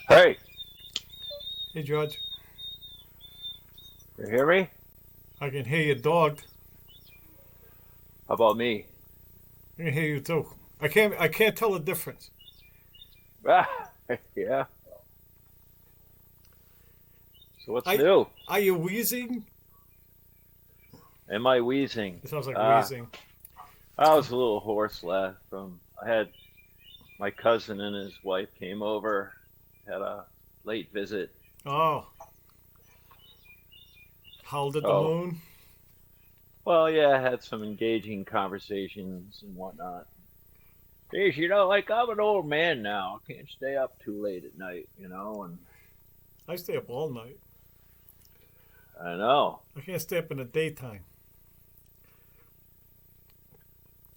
Hey, Hey, George. you hear me? I can hear your dog. How about me? I can hear you too. I can't tell the difference. Ah, yeah. So what's I new? Are you wheezing? Am I wheezing? It sounds like Uh, wheezing. I was a little hoarse last from I had my cousin and his wife came over, had a late visit. Oh, howled at the So, moon. well, yeah, I had some engaging conversations and whatnot. Geez, like I'm an old man now. I can't stay up too late at night, and I stay up all night. I know. I can't stay up in the daytime.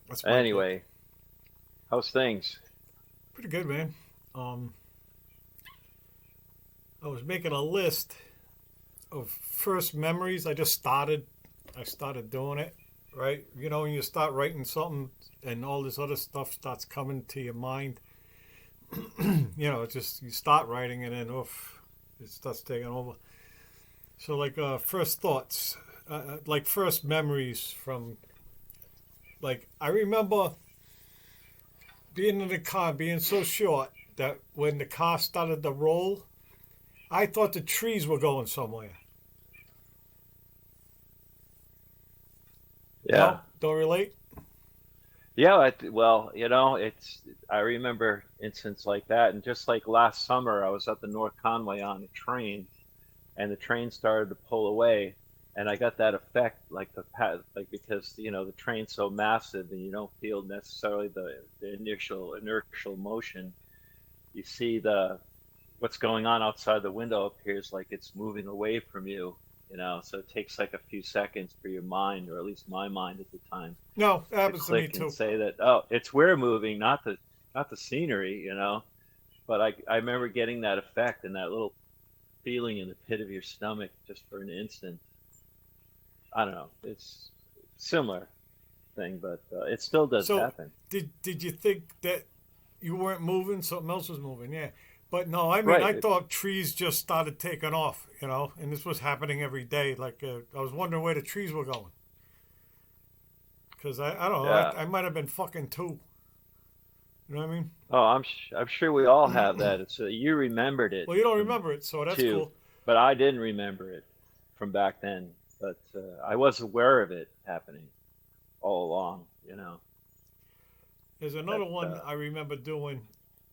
That's my gig. Anyway, how's things? Pretty good, man. Um, I was making a list of first memories. I started doing it. Right, when you start writing something and all this other stuff starts coming to your mind. It's just you start writing and then oof, it starts taking over. So like first thoughts, like first memories from like I remember being in the car, being so short that when the car started to roll, I thought the trees were going somewhere. Yeah. No, don't relate. Yeah, well, it's I remember instances like that, and just like last summer, I was up in North Conway on a train, and the train started to pull away, and I got that effect, like like because the train's so massive, and you don't feel necessarily the initial inertial motion. You see the what's going on outside the window appears like it's moving away from you. So it takes like a few seconds for your mind, or at least my mind at the time, No, that to happens to me click and too. say that, oh, it's we're moving, not the scenery. But I remember getting that effect and that little feeling in the pit of your stomach just for an instant. I don't know. It's similar thing, but it still does So happen. did you think that you weren't moving, something else was moving? Yeah. But no, I mean, Right. I thought trees just started taking off, and this was happening every day. Like, I was wondering where the trees were going. Because I don't know, Yeah. I might have been fucking too. You know what I mean? Oh, I'm sure we all have that. It's you remembered it Well, you don't from remember it, so that's two, cool. but I didn't remember it from back then. But I was aware of it happening all along. There's That another one I remember doing.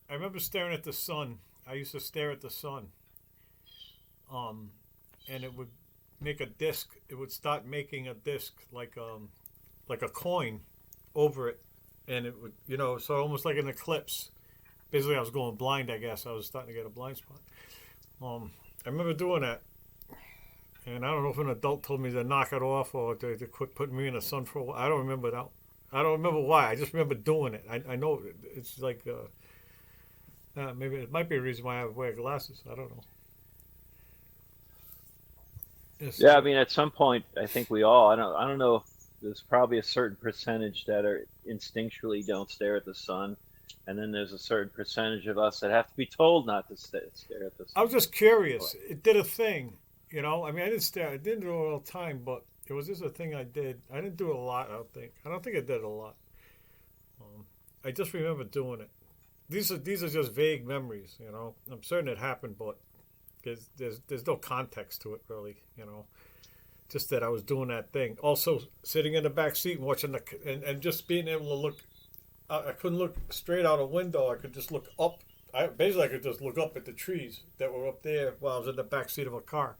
I remember staring at the sun. I used to stare at the sun, um, and it would make a disc. It would start making a disc like a coin over it, and it would so almost like an eclipse. Basically, I was going blind. I guess I was starting to get a blind spot. I remember doing that, and I don't know if an adult told me to knock it off or to quit putting me in the sun for a while. I don't remember that. I don't remember why. I just remember doing it. I know it's like maybe it might be a reason why I wear glasses. I don't know. It's, Yeah, I mean, at some point, I think we all. I don't know. If there's probably a certain percentage that are instinctually don't stare at the sun, and then there's a certain percentage of us that have to be told not to stare at the I was sun. just curious. It did a thing. I mean, I didn't stare. I didn't do it all the time, but it was just a thing I did. I didn't do it a lot. I don't think. I don't think I did it a lot. Um, I just remember doing it. These are just vague memories. I'm certain it happened, but there's no context to it really. Just that I was doing that thing. Also, sitting in the back seat and watching and just being able to look. I couldn't look straight out a window. I could just look up. I could just look up at the trees that were up there while I was in the back seat of a car.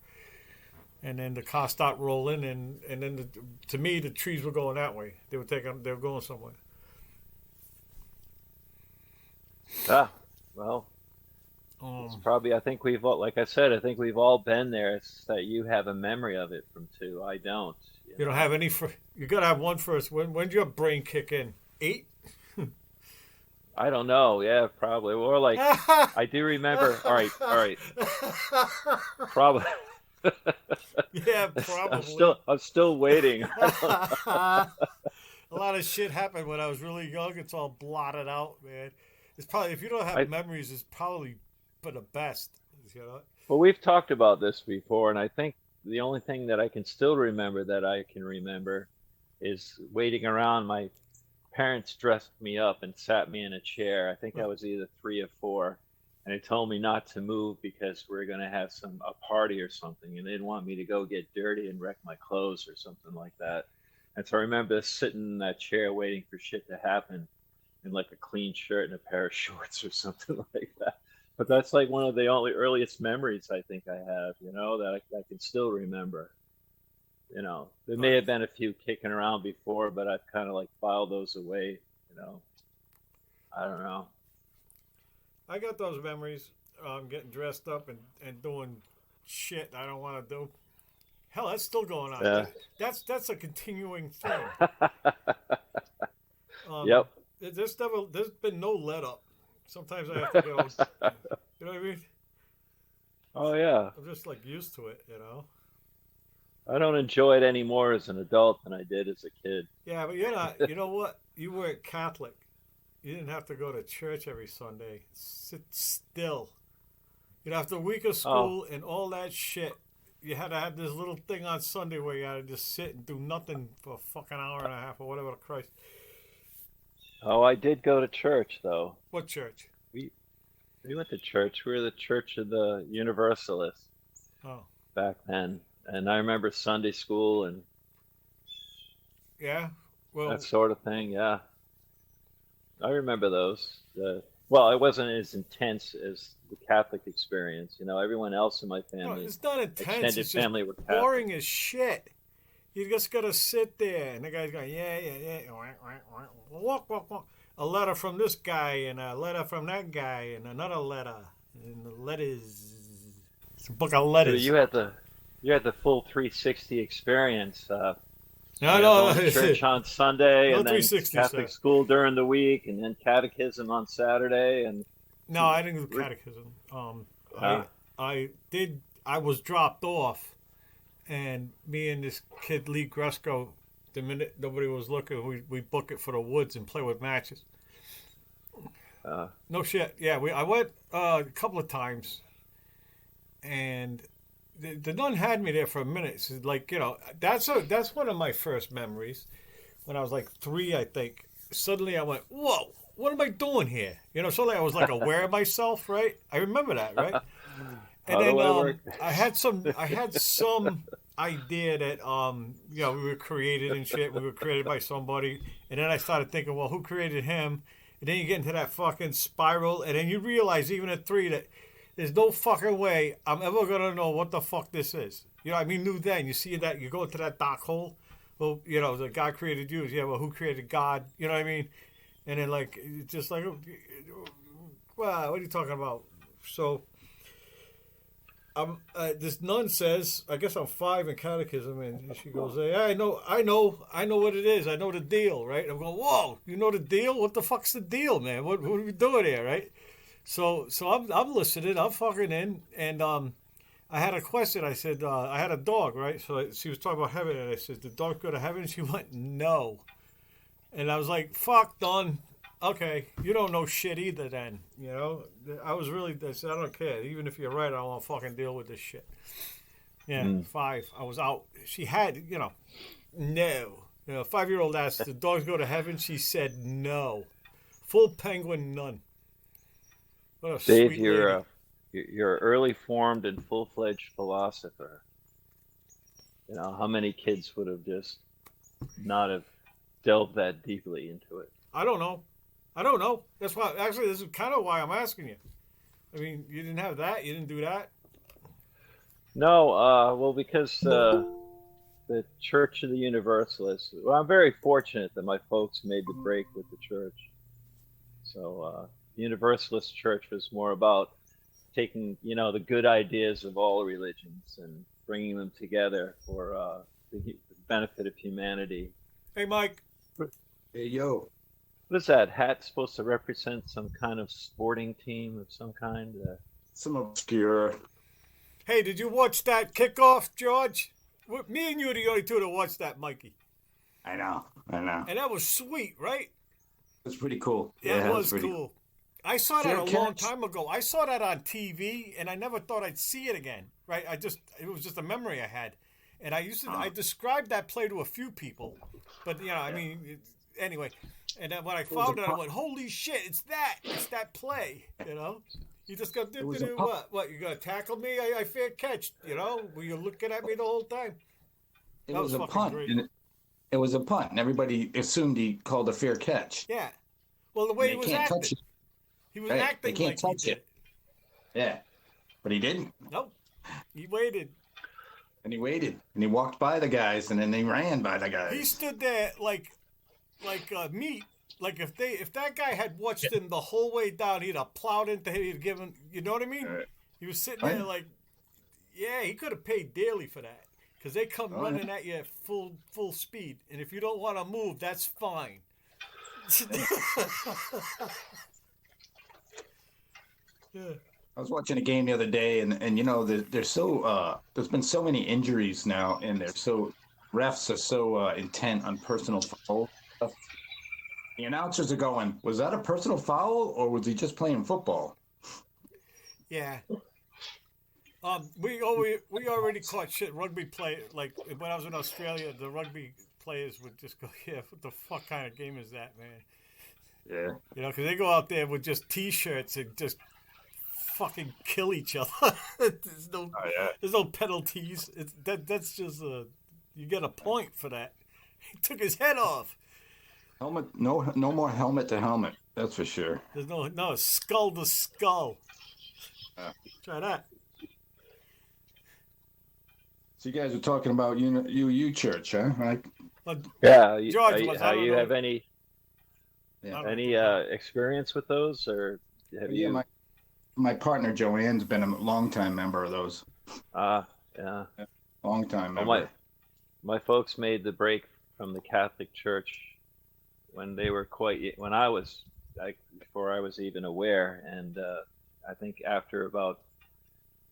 And then the car stopped rolling, and then to me the trees were going that way. They were going somewhere. Ah, well, it's Um, probably. I think we've all, like I said, I think we've all been there. It's that you have a memory of it from two. I don't. You you don't know. have any for you got to have one first. When did your brain kick in? 8. I don't know. Yeah, probably. Or like, I do remember. All right. Probably. Yeah, I'm probably. still, I'm still waiting. I don't know. A lot of shit happened when I was really young. It's all blotted out, man. It's probably if you don't have I memories, it's probably for the best. You know? Well, we've talked about this before, and I think the only thing that I can still remember that I can remember is waiting around. My parents dressed me up and sat me in a chair. I think I was either 3 or 4, and they told me not to move because we are going to have a party or something, and they didn't want me to go get dirty and wreck my clothes or something like that. And so I remember sitting in that chair waiting for shit to happen in like a clean shirt and a pair of shorts or something like that. But that's like one of the only earliest memories I think I have, that I can still remember. There may have been a few kicking around before, but I've kind of like filed those away, you know. I don't know. I got those memories. Getting dressed up and doing shit I don't want to do. Hell, that's still going on. Yeah. That's a continuing thing. Yep. There's been no let up. Sometimes I have to go. You know what I mean? Oh yeah. I'm just like used to it, you know. I don't enjoy it any more as an adult than I did as a kid. Yeah, but you're not. You know what? You weren't Catholic. You didn't have to go to church every Sunday. Sit still. After a week of school and all that shit, you had to have this little thing on Sunday where you had to just sit and do nothing for a fucking hour and a half or whatever the Christ. Oh, I did go to church though. What church? We went to church. We were the Church of the Universalists Oh. back then. And I remember Sunday school and Yeah? Well, that sort of thing. Yeah. I remember those. Well, it wasn't as intense as the Catholic experience. Everyone else in my no, family, it's not intense. extended It's just family, were Catholic. boring as shit. You just got to sit there, and the guy's going, yeah. Walk, walk, walk. A letter from this guy, and a letter from that guy, and another letter. And the letters. It's a book of So letters. you had the full 360 experience. No, Going to church on Sunday, No and then 360, Catholic sir. school during the week, and then catechism on Saturday, and No, I didn't do catechism. Ah. I was dropped off, and me and this kid Lee Gresco, the minute nobody was looking, we book it for the woods and play with matches. No shit. Yeah, I went a couple of times, and the nun had me there for a minute. She's like, that's one of my first memories. When I was like 3, I think. Suddenly I went, whoa, what am I doing here? Suddenly I was like aware of myself, right? I remember that, right? And then I had some idea that we were created and shit. We were created by somebody, and then I started thinking, well, who created him? And then you get into that fucking spiral, and then you realize, even at 3, that there's no fucking way I'm ever gonna know what the fuck this is. Knew then. You see that you go into that dark hole. Well, the God created you. Yeah, well, who created God? You know what I mean? And then like, it's just like, well, what are you talking about? So, this nun says, I guess I'm 5 in catechism, and she goes, "Hey, I know what it is. I know the deal, right?" I'm going, "Whoa, you know the deal? What the fuck's the deal, man? What are we doing here, right?" So I'm listening. I'm fucking in, and I had a question. I said, I had a dog, right? So she was talking about heaven, and I said, "Did dog go to heaven?" And she went, "No." And I was like, "Fuck, done. Okay, you don't know shit either then." I said, "I don't care. Even if you're right, I don't want to fucking deal with this shit." Yeah, 5. I was out. She had, no. 5-year-old asked, "Did dogs go to heaven?" She said, "No." Full penguin nun. What a Dave, sweet you're lady. you're an early formed and full-fledged philosopher. How many kids would have just not have delved that deeply into it? I don't know. That's why. Actually, this is kind of why I'm asking you. I mean, you didn't have that. You didn't do that. No, well, because the Church of the Universalists. Well, I'm very fortunate that my folks made the break with the church. So the Universalist Church was more about taking, the good ideas of all religions and bringing them together for the benefit of humanity. Hey, Mike. Hey, yo. What is that hat supposed to represent? Some kind of sporting team of some kind? Some obscure. Hey, did you watch that kickoff, George? Me and you are the only two that watched that, Mikey. I know. I know. And that was sweet, right? It's pretty cool. Yeah, it that's was pretty cool. I saw that Fair a long catch. time ago. I saw that on TV, and I never thought I'd see it again. Right? It was just a memory I had, and I described that play to a few people, but I mean, anyway. And then when I was a found it, I punt. went, "Holy shit! It's that play!" You just go, It was a do punt. what? What, you gonna tackle me? I fair catch. Were you looking at me the whole time? It That was was a fucking punt. great. And it was a punt, and everybody assumed he called a fair catch. Yeah. Well, the And way they he was can't acting, touch it. he was Right. acting They can't like he touch did it. Yeah, but he didn't. Nope. He waited. And he waited, and he walked by the guys, and then they ran by the He guys. stood there like meat. Like if that guy had watched him the whole way down, he'd have plowed into him. He'd given. You know what I mean? Right. He was sitting there Right. like, yeah, he could have paid dearly for that because they come Oh, running at you at full speed, and if you don't want to move, that's fine. Yeah. I was watching a game the other day, and there's there's been so many injuries now, and refs are so intent on personal foul stuff. The announcers are going, was that a personal foul, or was he just playing football? Yeah. We already caught shit. Rugby play, like when I was in Australia, the rugby players would just go, "Yeah, what the fuck kind of game is that, man?" Yeah. Because they go out there with just T-shirts and just fucking kill each other. there's no Oh, yeah. there's no penalties. That's just you get a point for that. He took his head off. Helmet, no more helmet to helmet. That's for sure. There's no skull to skull. Yeah. Try that. So you guys were talking about UU Church, huh? Right? But Yeah. George Are you, was, I don't you know. have any Yeah. experience with those, or have Yeah, you? my partner Joanne's been a longtime member of those. Yeah. Longtime Well, member. my folks made the break from the Catholic Church when they were when I was before I was even aware, and I think after about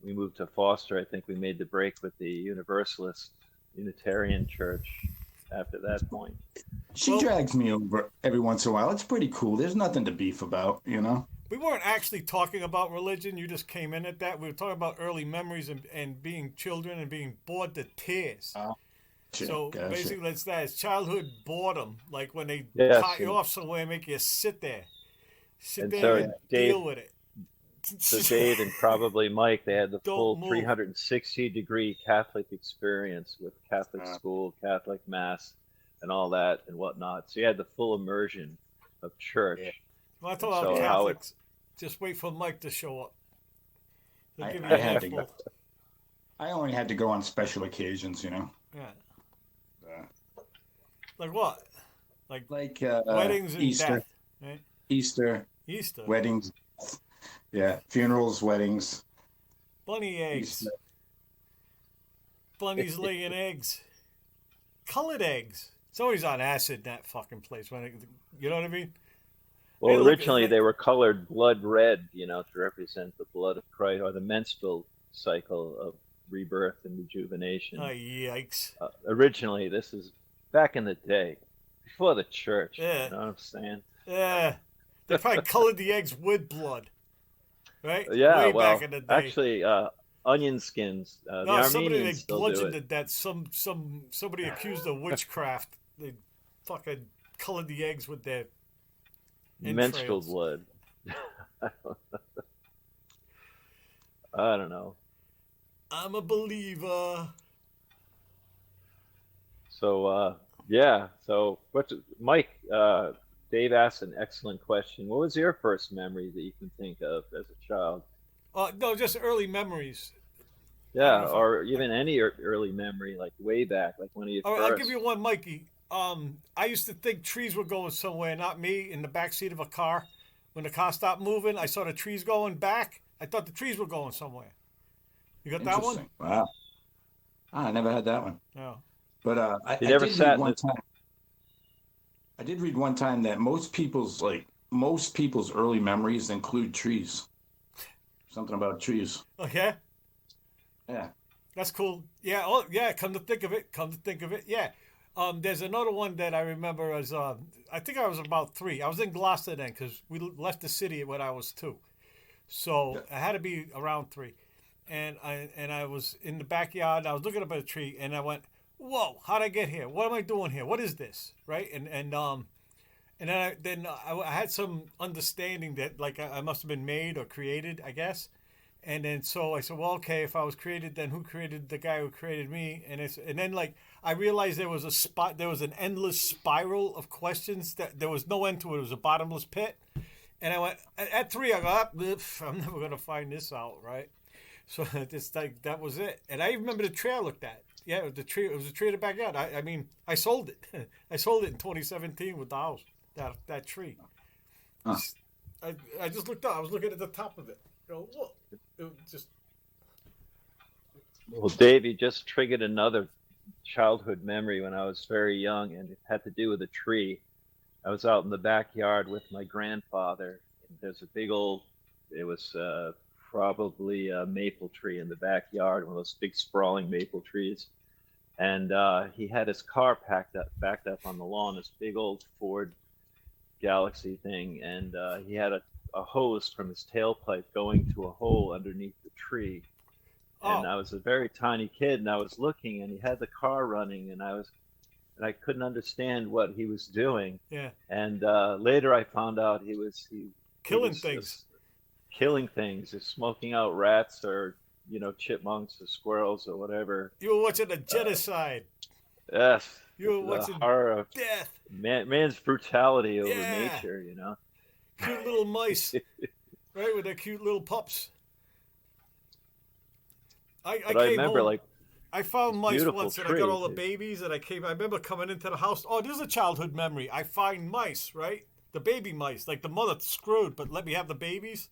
we moved to Foster, I think we made the break with the Universalist Unitarian Church after that point. She Well- drags me over every once in a while. It's pretty cool. There's nothing to beef about, we weren't actually talking about religion. You just came in at that. We were talking about early memories and being children and being bored to tears. So Gotcha. basically, it's childhood boredom. Like when they Yes, caught you and- off somewhere and make you sit there And there so and Dave- deal with it. So Dave and probably Mike, they had the Don't full move. 360-degree Catholic experience with Catholic school, Catholic mass, and all that and whatnot. So you had the full immersion of church. Yeah. When I talk about So how Catholics, just wait for Mike to show up. He'll I- give you I a had to handful. I only had to go on special occasions, Yeah. Uh, Like what? like Weddings and Easter, death. Right? Easter, Easter. weddings, yeah, funerals, weddings. Bunny eggs. Easter. Bunnies laying eggs. Colored eggs. Somebody's on acid in that fucking place. You know what I mean? Well, Hey, look, originally it's like- they were colored blood red, to represent the blood of Christ or the menstrual cycle of rebirth and rejuvenation. Oh, yikes. Originally, this is back in the day, before the church. Yeah. You know what I'm saying? Yeah. They probably colored the eggs with blood. Right? Yeah, Way well, back in the day. actually, onion skins. The No, somebody they Armenians still do bludgeoned it. to death. Somebody accused of witchcraft. They fucking colored the eggs with their Menstrual entrails. blood. I don't know. I'm a believer. So yeah. So Mike? Dave asked an excellent question. What was your first memory that you can think of as a child? No, just early memories. Yeah, if I- or even any early memory, like way back, like one of your All right, first. I'll give you one, Mikey. I used to think trees were going somewhere, not me, in the back seat of a car. When the car stopped moving, I saw the trees going back. I thought the trees were going somewhere. You got that one? Interesting. Wow. I never had that one. No. But I You never did sat read in one the- time. I did read one time that most people's early memories include trees. Something about trees. Oh, yeah? Yeah. That's cool. Yeah. Oh, yeah. Come to think of it. Yeah. There's another one that I remember as I think I was about 3. I was in Gloucester then because we left the city when I was 2, so I had to be around 3. And I was in the backyard. And I was looking up at a tree, and I went, "Whoa! How'd I get here? What am I doing here? What is this?" Right? And then I had some understanding that like I must have been made or created, I guess. And then so I said, well, okay, if I was created, then who created the guy who created me? And then like I realized there was an endless spiral of questions that there was no end to it. It was a bottomless pit. And I went at 3. I go, I'm never gonna find this out, right? So it's like that was it. And I remember the tree I looked at. Yeah, it was the tree. It was a tree in the backyard. I mean, I sold it. I sold it in 2017 with the house. That tree. Huh. I just looked up. I was looking at the top of it. You know, whoa. It was just. Well, Dave, you just triggered another childhood memory when I was very young, and it had to do with a tree. I was out in the backyard with my grandfather. There's a big old, it was probably a maple tree in the backyard, one of those big sprawling maple trees. And he had his car backed up on the lawn, this big old Ford Galaxy thing, and he had a hose from his tailpipe going to a hole underneath the tree. And I was a very tiny kid, and I was looking, and he had the car running, and I couldn't understand what he was doing. Yeah. And later I found out he was killing things. Killing things, is smoking out rats or chipmunks or squirrels or whatever. You were watching a genocide. Yes. You were watching horror of death. Man's brutality over Yeah. nature, Cute little mice, right, with their cute little pups. I But I came remember, home. like, I found mice beautiful once, and I tree, got all the dude. babies, and I remember coming into the house. Oh, this is a childhood memory. I find mice, right? The baby mice, like the mother screwed, but let me have the babies.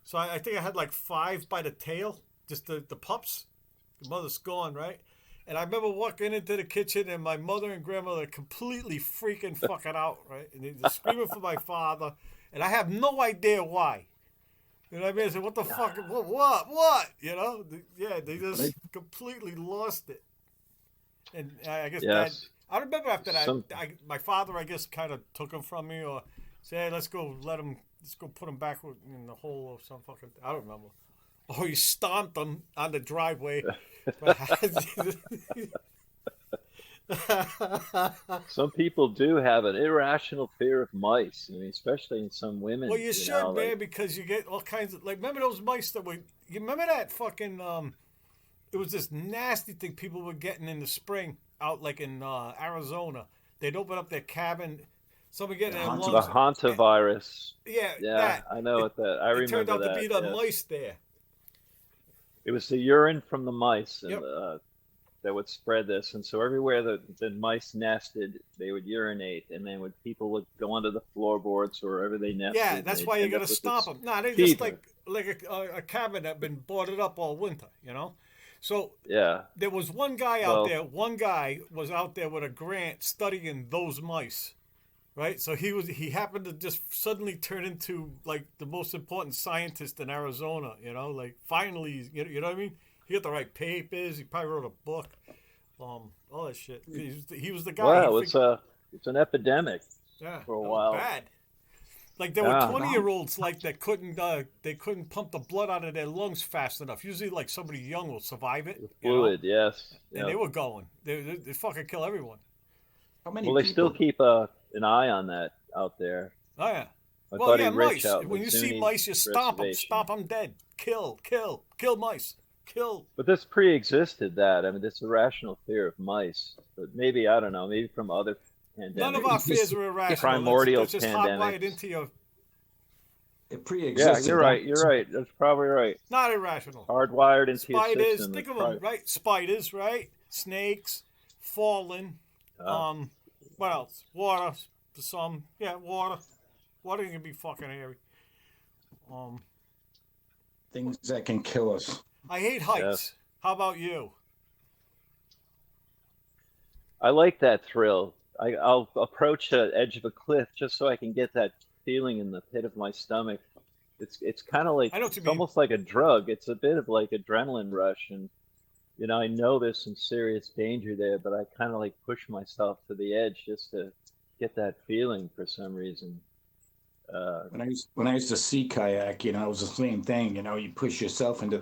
So I think I had like 5 by the tail, just the pups. The mother's gone, right? And I remember walking into the kitchen, and my mother and grandmother completely freaking fucking out, right? And they're screaming for my father, and I have no idea why. You know what I mean? I said, what the fuck? What? You know? Yeah, they just completely lost it. And I guess Yes. I remember after that, Some- my father, I guess, kind of took him from me, or said, hey, let's go put him back in the hole or some fucking, I don't remember. Or he stomped him on the driveway. Some people do have an irrational fear of mice. I mean, especially in some women. Well, you should, know, man, like- because you get all kinds of, like, remember those mice that were, you remember that fucking, it was this nasty thing people were getting in the spring out, like, in Arizona. They'd open up their cabin, someone getting their The lungs. the hantavirus. Yeah, Yeah, that. I know what that. I It remember turned out that. to be the yes. mice there. It was the urine from the mice, and Yep. that would spread this. And so everywhere the mice nested, they would urinate, and then people would go onto the floorboards or wherever they nested. Yeah, and that's they'd why you end got up to with stop this them. No, they just fever. like a cabin that been boarded up all winter, you know? So Yeah. there was one guy Well- out there. One guy was out there with a grant studying those mice, right? So he happened to just suddenly turn into like the most important scientist in Arizona. You know, like finally, you know what I mean? He got the right papers. He probably wrote a book. All that shit. He was the guy. Well, He it's an epidemic. yeah, for a it was while. bad. Like there Yeah. were 20-year-olds like that couldn't they couldn't pump the blood out of their lungs fast enough. Usually, like somebody young will survive it. you know? Fluid, yes. And Yeah. they were going. They fucking kill everyone. How many Well, they people? still keep an eye on that out there. Oh yeah. My Well, buddy yeah, Rich mice. out in When the you see Zuni mice, you stop them. Reservation. Stop them dead. Kill mice. Kill. But this pre-existed that. I mean, this irrational fear of mice. But maybe, I don't know, maybe from other pandemics. None of our fears are irrational. Primordial That's just hardwired pandemics. into your. It Yeah, pre-existed. you're right. You're right. That's probably right. Not irrational. Hardwired into your Spiders. system. Think of That's them, right? Spiders, right? Snakes. Fallen. probably- What else? Water. Some. Yeah, water. Water can be fucking hairy. Things that can kill us. I hate heights. Yes. How about you? I like that thrill. I'll approach the edge of a cliff just so I can get that feeling in the pit of my stomach. It's kind of like I know what you it's mean. almost like a drug. It's a bit of like adrenaline rush, and I know there's some serious danger there, but I kind of like push myself to the edge just to get that feeling for some reason. When I used to sea kayak, it was the same thing. You push yourself into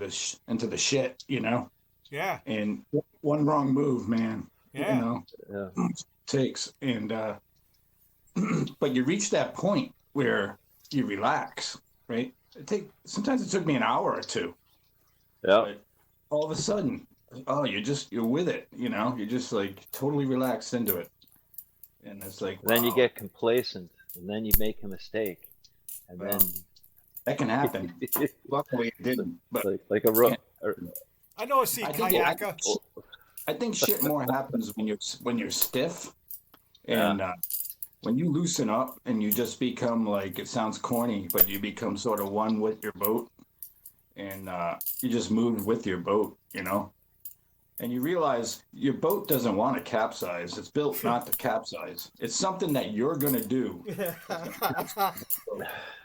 into the shit, Yeah, and one wrong move, man, yeah. Yeah. takes. And but you reach that point where you relax, right? Sometimes it took me an hour or two, Yeah. but all of a sudden, oh, you're with it, you're just like totally relaxed into it, and it's like, And then you wow, get complacent, and then you make a mistake, and then well, that can happen. Luckily, it didn't, but like a rope. I know a sea I think it, kayaker. I think shit more happens when you're stiff, Yeah. and when you loosen up and you just become like, it sounds corny, but you become sort of one with your boat, and you just move with your boat, and you realize your boat doesn't want to capsize. It's built not to capsize. It's something that you're gonna do. Yeah,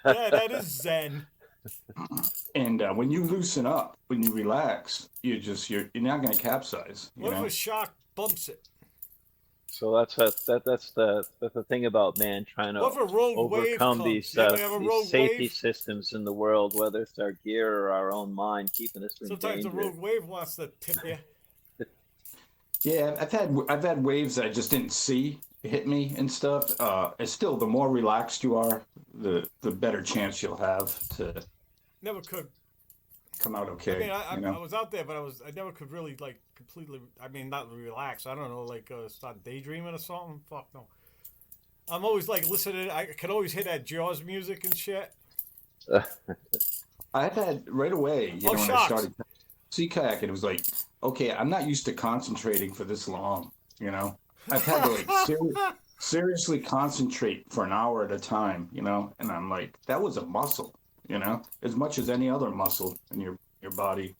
that is Zen. And when you loosen up, when you relax, you're not gonna capsize. What if a shark bumps it? So that's the thing about man trying to What if a rogue wave overcome comes? You ever have a these rogue safety wave? systems in the world, whether it's our gear or our own mind keeping us from Sometimes a danger. rogue wave wants to tip you. Yeah, I've had waves that I just didn't see hit me and stuff. It's still, the more relaxed you are, the better chance you'll have to Never could. come out I okay. mean, I was out there, but I never could really like completely. I mean, not relax. I don't know, like start daydreaming or something. Fuck no. I'm always like listening. I could always hear that Jaws music and shit. I've had right away, when I sharks. started sea kayaking, it was like, okay, I'm not used to concentrating for this long. I've had to like seriously concentrate for an hour at a time. And I'm like, that was a muscle. As much as any other muscle in your body.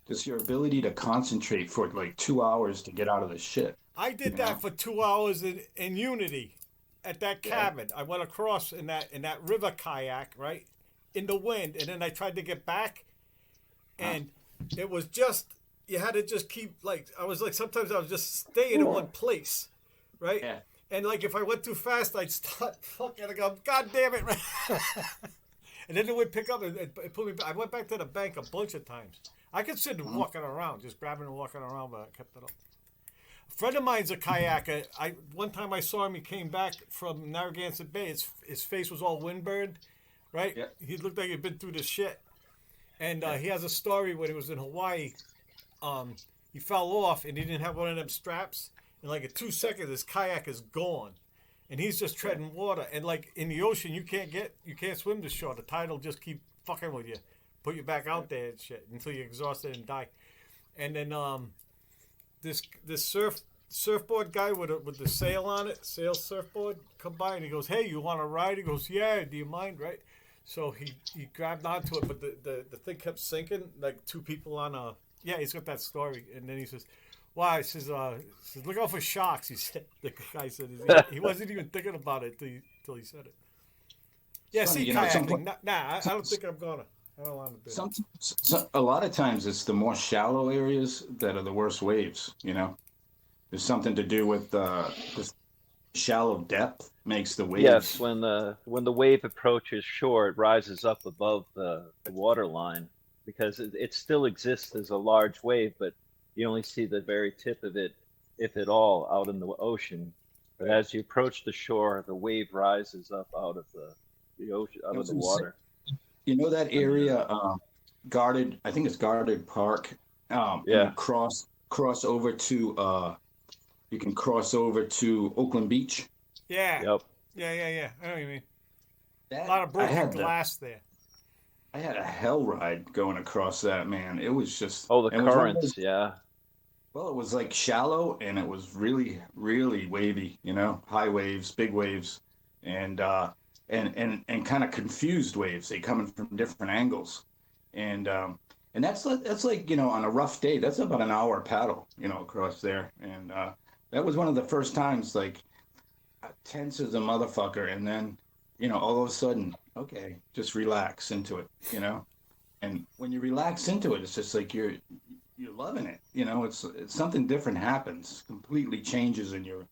Just your ability to concentrate for like 2 hours to get out of the shit. I did that for 2 hours in Unity, at that cabin. I went across in that river kayak, right, in the wind, and then I tried to get back, and it was just, you had to just keep, like, I was like, sometimes I was just staying in one place, right? Yeah. And like if I went too fast, I'd start fucking, I go, God damn it! And then it would pick up and it put me back. I went back to the bank a bunch of times. I considered walking around, just grabbing and walking around, but I kept it up. A friend of mine's a kayaker. One time I saw him. He came back from Narragansett Bay. His face was all windburned, right? Yeah. He looked like he'd been through the shit. And he has a story when he was in Hawaii. He fell off and he didn't have one of them straps. And like in 2 seconds, his kayak is gone, and he's just treading water. And like in the ocean, you can't swim to shore. The tide will just keep fucking with you, put you back out there and shit until you're exhausted and die. And then this surfboard guy with the sail on it, sail surfboard, come by and he goes, "Hey, you want to ride?" He goes, "Yeah, do you mind?" Right? So he grabbed onto it, but the thing kept sinking. Like two people on a, yeah, he's got that story. And then he says, "Why?" He says, "Look out for sharks." He said, the guy said, he wasn't even thinking about it till he said it. Yeah, Funny, sea kayaking. I don't think I'm gonna. I don't want to do it. A lot of times it's the more shallow areas that are the worst waves. There's something to do with the shallow depth makes the waves. Yes, when the wave approaches shore, it rises up above the water line because it still exists as a large wave, but you only see the very tip of it, if at all, out in the ocean. But as you approach the shore, the wave rises up out of the ocean, out of the water. That area, guarded. I think it's guarded park. Yeah. You cross over to. You can cross over to Oakland Beach. Yeah. Yep. Yeah. I know what you mean. That, A lot of broken glass there. I had a hell ride going across that, man. It was just. Oh, the it was one of currents, those- yeah. Well, it was like shallow and it was really, really wavy, high waves, big waves, and kind of confused waves. They coming from different angles. And that's like, on a rough day, that's about an hour paddle, across there. And that was one of the first times, like, tense as a motherfucker. And then, all of a sudden, okay, just relax into it, And when you relax into it, it's just like you're you're loving it. You know, it's something different happens, completely changes in your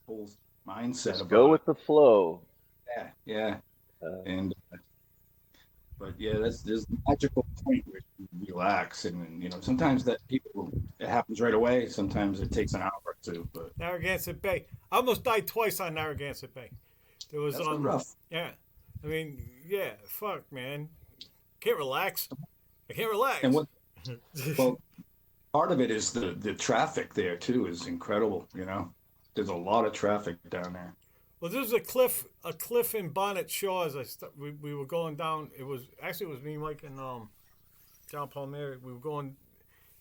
whole mindset Just go about it. with the flow. Yeah, yeah, Uh, and but yeah, that's there's a magical point where you relax, and you know sometimes that people it happens right away. Sometimes it takes an hour or two, but Narragansett Bay. I almost died twice on Narragansett Bay. There was that's rough. yeah. I mean, yeah, fuck, man. Can't relax. I can't And relax. what well, part of it is the traffic there too is incredible. You know, there's a lot of traffic down there. Well, there's a cliff in Bonnet Shores. We were going down. It was me, Mike, and John Palmieri. We were going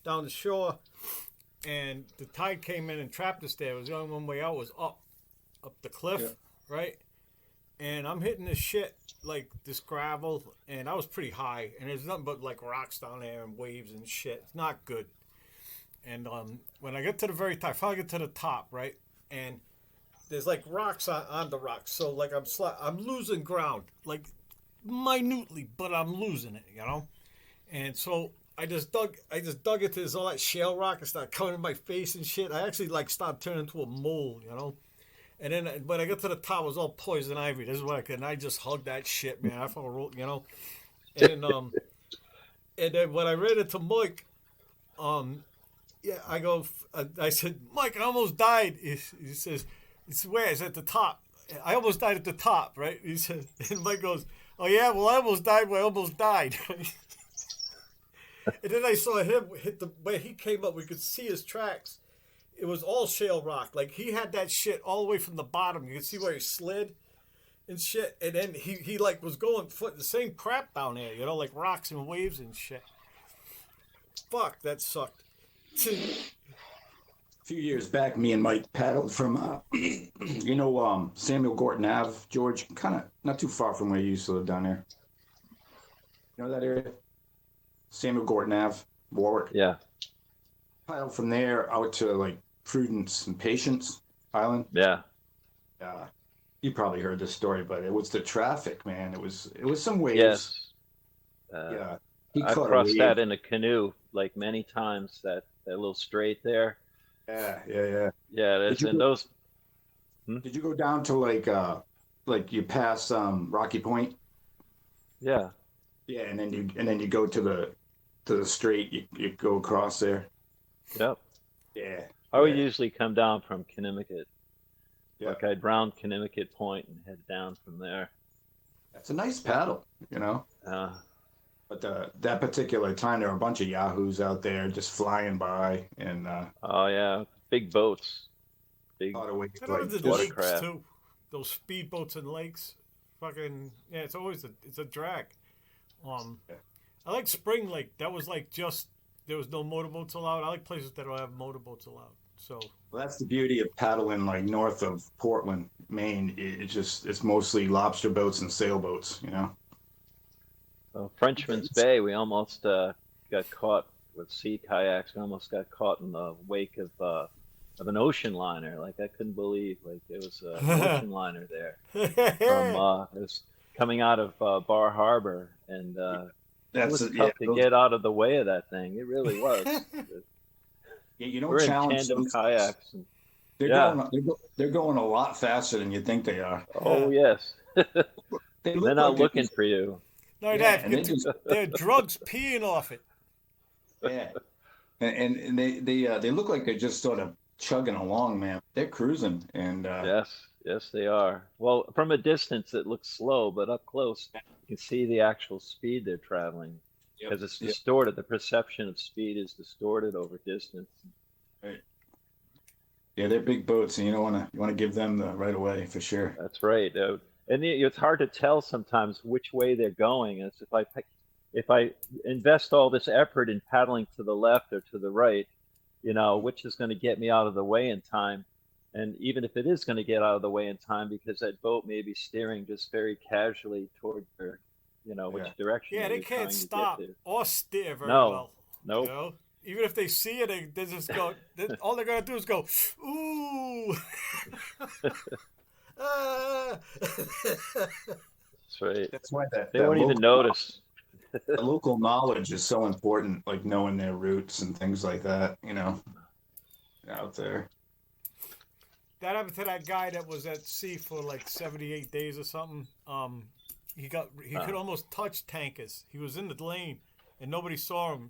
down the shore, and the tide came in and trapped us there. It was the only one way out was up the cliff, Yeah. right? And I'm hitting this shit like this gravel, and I was pretty high, and there's nothing but like rocks down there and waves and shit. It's not good. And when I get to the very top, I finally get to the top, right? And there's like rocks on the rocks, so like I'm losing ground, like minutely, but I'm losing it, you know. And so I just dug into this all that shale rock and started coming in my face and shit. I actually like started turning into a mole, you know. And then when I got to the top, it was all poison ivy. This is what I could, and I just hugged that shit, man. I felt, you know. And then when I ran into Mike, yeah, I said, Mike, I almost died. He says, it's where? It's at the top. I almost died at the top, right? He said, and Mike goes, oh yeah, well I almost died where I almost died. And then I saw him hit the where he came up. We could see his tracks. It was all shale rock. Like he had that shit all the way from the bottom. You could see where he slid and shit. And then he like was going foot the same crap down there, you know, like rocks and waves and shit. Fuck, that sucked. A few years back, me and Mike paddled from, you know, Samuel Gorton Ave, George, kind of not too far from where you used to live down there. You know that area? Samuel Gorton Ave, Warwick. yeah, Paddled from there out to like Prudence and Patience Island. yeah, You probably heard this story, but it was the traffic, man. It was some waves. yes. Yeah. He I've caught a crossed wave. that in a canoe like many times. That little strait there. Yeah, yeah, yeah. Yeah, Did you and go, those. did you go down to like you pass Rocky Point? Yeah, Yeah, and then you go to the strait, you go across there. yep. Yeah. I would Yeah. usually come down from Kennemicut. Yeah. Like I'd round Kennemicut Point and head down from there. That's a nice paddle, you know. Uh, But that particular time, there were a bunch of yahoos out there just flying by and oh yeah, big boats, big. caught a wave. I know Like, the just, lakes Watercraft. too. Those speedboats and lakes. Fucking yeah, it's a drag. Um, Yeah. I like Spring Lake. That was like just there was no motorboats allowed. I like places that don't have motorboats allowed. So well, that's the beauty of paddling like north of Portland, Maine. It's mostly lobster boats and sailboats, you know. Frenchman's Bay, we almost got caught with sea kayaks. We almost got caught in the wake of an ocean liner. Like I couldn't believe, like there was an ocean liner there from it was coming out of Bar Harbor, and it was Yeah, tough to get out of the way of that thing. It really was. you don't We're in challenge tandem those. kayaks. And, They're yeah. they're going a lot faster than you think they are. oh yes, They they're look not like looking for you. no, Yeah, that and they just they're drugs peeing off it. yeah, and they look like they're just sort of chugging along, man. They're cruising, and Yes, yes, they are. Well, from a distance, it looks slow, but up close, you can see the actual speed they're traveling Yep, because it's yep. distorted. The perception of speed is distorted over distance. Yeah, they're big boats, and you want to give them the right away for sure. That's right. And it's hard to tell sometimes which way they're going. As if I invest all this effort in paddling to the left or to the right, which is going to get me out of the way in time. And even if it is going to get out of the way in time, because that boat may be steering just very casually toward which Yeah. direction Yeah, you're they trying can't to get stop to. or steer very No, well. nope. You know, even if they see it, they just go. All they're gonna do is go, ooh. Ah. That's right. That's why that They that won't even local, notice. The local knowledge is so important, like knowing their roots and things like that, out there. That happened to that guy that was at sea for like 78 days or something. He could almost touch tankers. He was in the lane, and nobody saw him.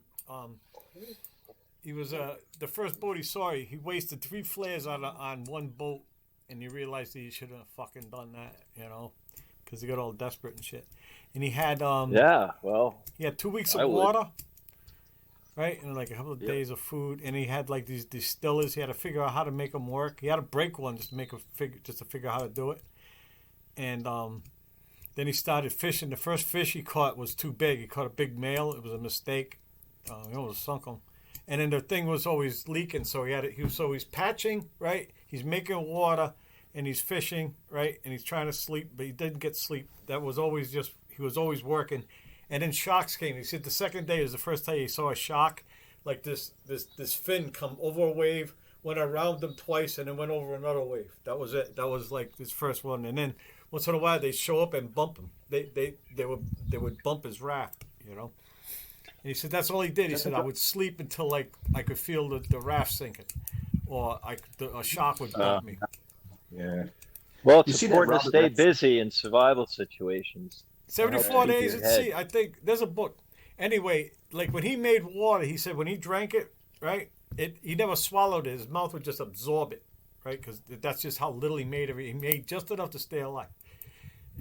He was the first boat he saw. He wasted 3 flares on one boat, and he realized he should have fucking done that, because he got all desperate and shit. And he had Yeah, well, he had 2 weeks I of would. water, right, and like a couple of days of food, and he had like these distillers. He had to figure out how to make them work. He had to break one just to figure out how to do it. And then he started fishing. The first fish he caught was too big. He caught a big male. It was a mistake. He almost sunk him. And then the thing was always leaking, so he's patching, right? He's making water, and he's fishing, right? And he's trying to sleep, but he didn't get sleep. That was always he was always working. And then sharks came. He said the second day was the first time he saw a shark, like this fin come over a wave, went around them twice, and then went over another wave. That was it. That was like his first one. And then once in a while they show up and bump him. They would bump his raft, And he said that's all he did. He said I would sleep until like I could feel the raft sinking, or a shark would bump me. Yeah. Well, You it's see that important to Robert stay Redford- busy in survival situations. 74 keep days your at head. sea. I think there's a book. Anyway, like when he made water, he said when he drank it, right? He never swallowed it. His mouth would just absorb it, right? Because that's just how little he made of it. He made just enough to stay alive.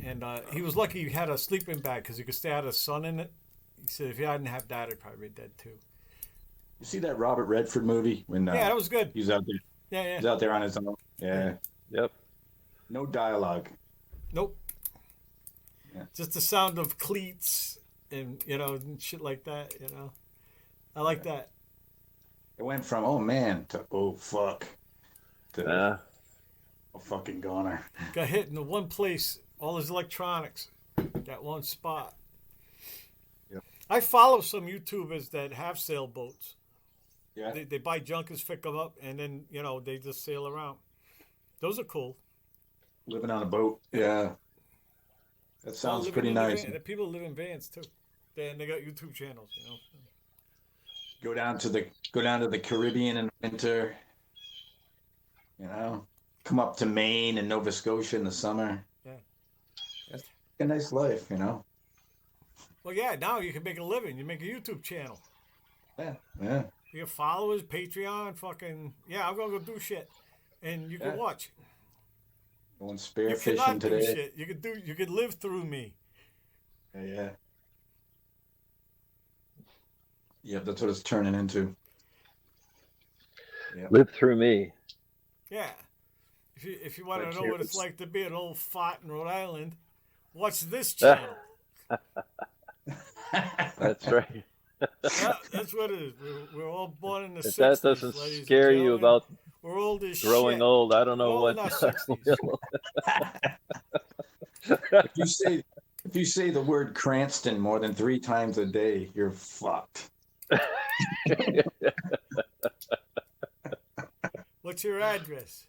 And he was lucky he had a sleeping bag because he could stay out of the sun in it. He said if he hadn't have that, I'd probably be dead too. You see that Robert Redford movie when Yeah, that was good. he's out there? Yeah. He's out there on his own. Yeah. Yep. No dialogue. Nope. Yeah. Just the sound of cleats and and shit like that. I like that. It went from oh man to oh fuck to oh fucking goner. Got hit in the one place, all his electronics, that one spot. Yep. I follow some YouTubers that have sailboats. Yeah. They buy junkers, pick them up, and then they just sail around. Those are cool. Living on a boat. Yeah. That sounds Living pretty in the nice. van. The people live in vans too. They got YouTube channels. Go down to the Caribbean in winter. Come up to Maine and Nova Scotia in the summer. Yeah. That's a nice life, Well, yeah. Now you can make a living. You make a YouTube channel. Yeah. Yeah. You have followers, Patreon, fucking I'm gonna go do shit, and you can Yeah. watch. Going You spearfishing cannot do today. shit. You could live through me. Yeah. Yep, that's what it's turning into. Live through me. Yeah. If you want to Like know what it's heroes. like to be an old fart in Rhode Island, watch this channel. That's right. Yeah, that's what it is. We're all born in the If 60s. that doesn't ladies and scare you gentlemen. about We're old as growing shit. old, I don't know We're all in our what 60s. If you say the word Cranston more than 3 times a day, you're fucked. What's your address?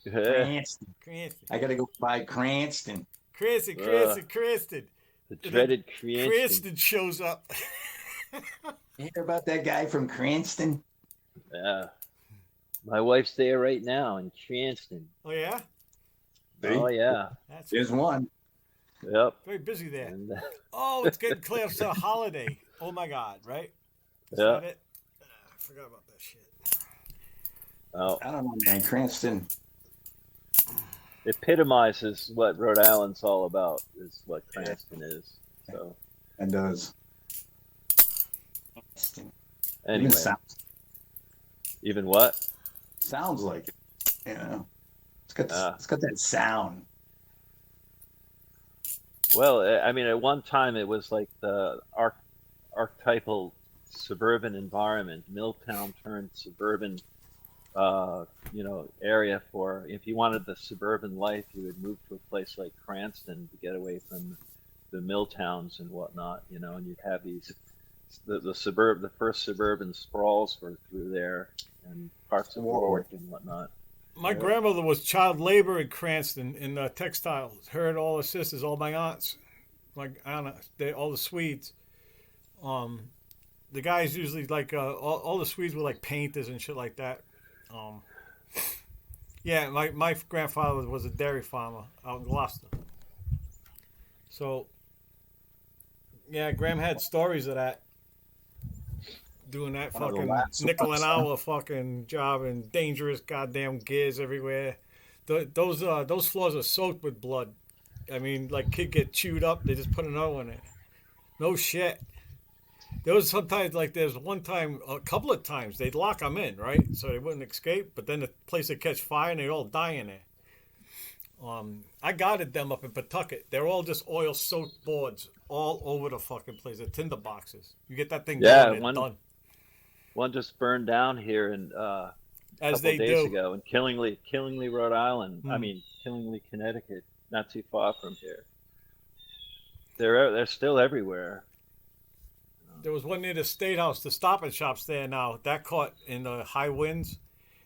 Cranston. Cranston. I gotta go buy Cranston. Cranston. the dreaded creation. Cranston shows up. You hear about that guy from Cranston? Yeah. My wife's there right now in Cranston. Oh, yeah? Oh yeah. That's There's one. Yep. very busy there. And, Oh, it's getting close to a holiday. Oh, my God, right? Is yeah. that it? I forgot about that shit. Oh, I don't know, man. Cranston. epitomizes what Rhode Island's all about. Is what Cranston is. So And does. Cranston. anyway, Even even what? sounds like it. It's got that sound. Well, I mean, at one time it was like the archetypal suburban environment. Milltown turned suburban, area for. If you wanted the suburban life, you would move to a place like Cranston to get away from the mill towns and whatnot. And you'd have the first suburban sprawls were through there, and parts of Warwick and whatnot. My grandmother was child labor in Cranston in textiles. Her and all her sisters, all my aunts, my Anna, all the Swedes. The guys usually like all the Swedes were like painters and shit like that. Um, yeah, my grandfather was a dairy farmer out in Gloucester. So yeah, Graham had stories of that, doing that One of the fucking last nickel an ones, huh? hour fucking job and dangerous goddamn gears everywhere. Those floors are soaked with blood. I mean, like kid get chewed up, they just put another one in. No shit. There was sometimes like there's one time, a couple of times they'd lock them in, right, so they wouldn't escape. But then the place would catch fire and they'd all die in there. I guarded them up in Pawtucket. They're all just oil soaked boards all over the fucking place. They're tinder boxes. You get that thing Yeah, going, they're done. one just burned down here in a As couple they of days do. ago in Killingly, Rhode Island. I Hmm. mean, Killingly, Connecticut, not too far from here. They're still everywhere. There was one near the State House, the Stop and Shops there now. That caught in the high winds.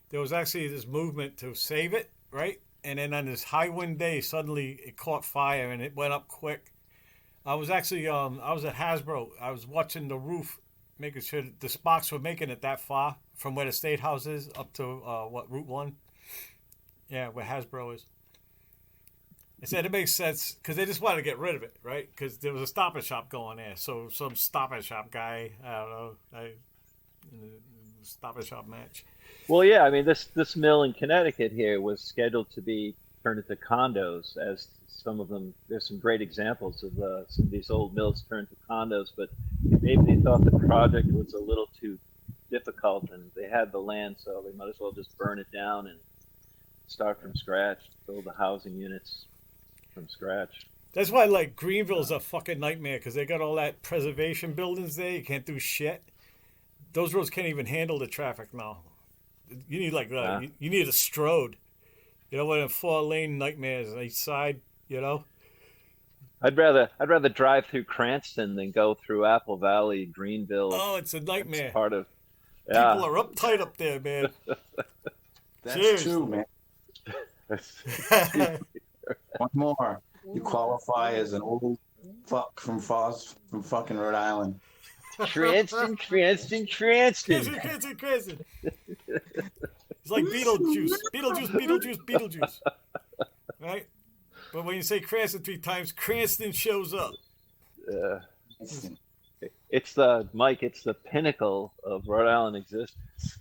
There was actually this movement to save it, right? And then on this high wind day, suddenly it caught fire and it went up quick. I was actually I was at Hasbro. I was watching the roof, making sure that the sparks were making it that far from where the State House is up to Route One. Yeah, where Hasbro is. I said it makes sense because they just wanted to get rid of it, right? Because there was a Stop and Shop going there. So some Stop and Shop guy, I don't know, in the Stop and Shop match. Well, yeah, I mean, this mill in Connecticut here was scheduled to be turned into condos, as some of them. There's some great examples of some of these old mills turned to condos, but maybe they thought the project was a little too difficult, and they had the land, so they might as well just burn it down and start from scratch, build the housing units from scratch. That's why like Greenville's a fucking nightmare because they got all that preservation buildings there. You can't do shit. Those roads can't even handle the traffic now. You need like Uh, you need a strode. You know, one of 4 lane nightmares on each side. You know. I'd rather drive through Cranston than go through Apple Valley, Greenville. Oh, it's a That's nightmare. part of, People yeah. are uptight up there, man. That's Seriously. true, man. One more. You qualify as an old fuck from fucking Rhode Island. Cranston, Cranston, Cranston, Cranston. Cranston, Cranston. It's like Beetlejuice. Beetlejuice, Beetlejuice, Beetlejuice. Right? But when you say Cranston 3 times, Cranston shows up. Uh, it's the Mike. It's the pinnacle of Rhode Island existence.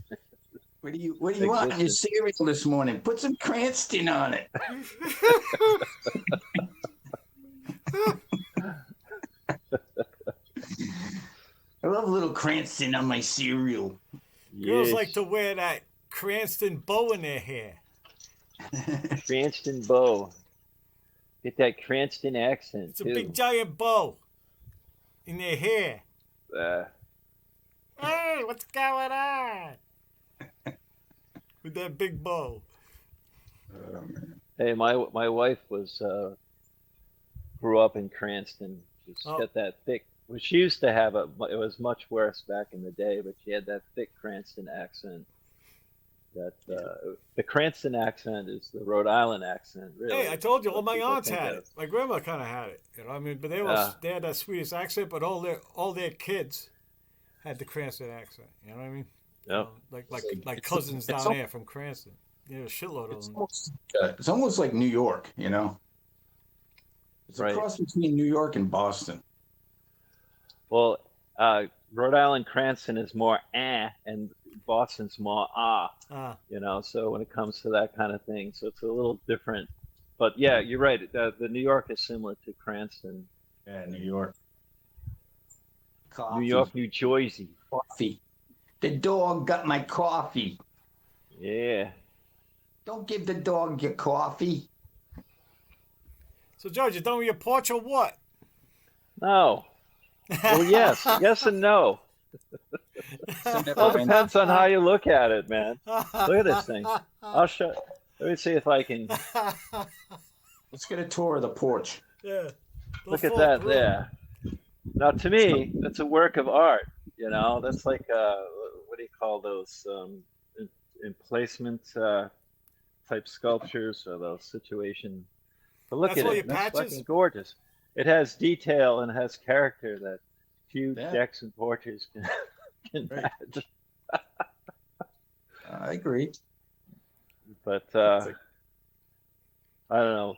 What do you want in your Existence. cereal this morning? Put some Cranston on it. I love a little Cranston on my cereal. Girls Yes. like to wear that Cranston bow in their hair. Cranston bow. Get that Cranston accent It's a too. big giant bow in their hair. Uh, Hey, what's going on? With that big bow. Oh, man. hey, my wife was grew up in Cranston. She's Oh. got that thick. Well, she used to have it was much worse back in the day, but she had that thick Cranston accent. That the Cranston accent is the Rhode Island accent, really. Hey, I told you, all What my people aunts think had of. it. My grandma kind of had it. You know, I mean, but they had that Swedish accent, but all their kids had the Cranston accent. You know what I mean? Yep. Like cousins down there from Cranston. Yeah, a shitload of them. It's almost like New York, you know? It's a Right. cross between New York and Boston. Well, Rhode Island Cranston is more and Boston's more Ah, so when it comes to that kind of thing, so it's a little different. But yeah, you're right. The New York is similar to Cranston. Yeah, New York. New Coffee. York, New Jersey. Coffee. The dog got my coffee. Yeah. Don't give the dog your coffee. so George, you done with your porch or what? No. Well, yes. Yes and no. All depends on how you look at it, man. Look at this thing. I'll show. Let me see if I can Let's get a tour of the porch. Yeah. look at that there. Now, to me, that's a work of art. That's like what do you call those emplacement type sculptures or those situation. But look That's at all it. your That's patches? fucking gorgeous. It has detail and has character that few Yeah. decks and porches can Right. match. I agree. But It's like, I don't know.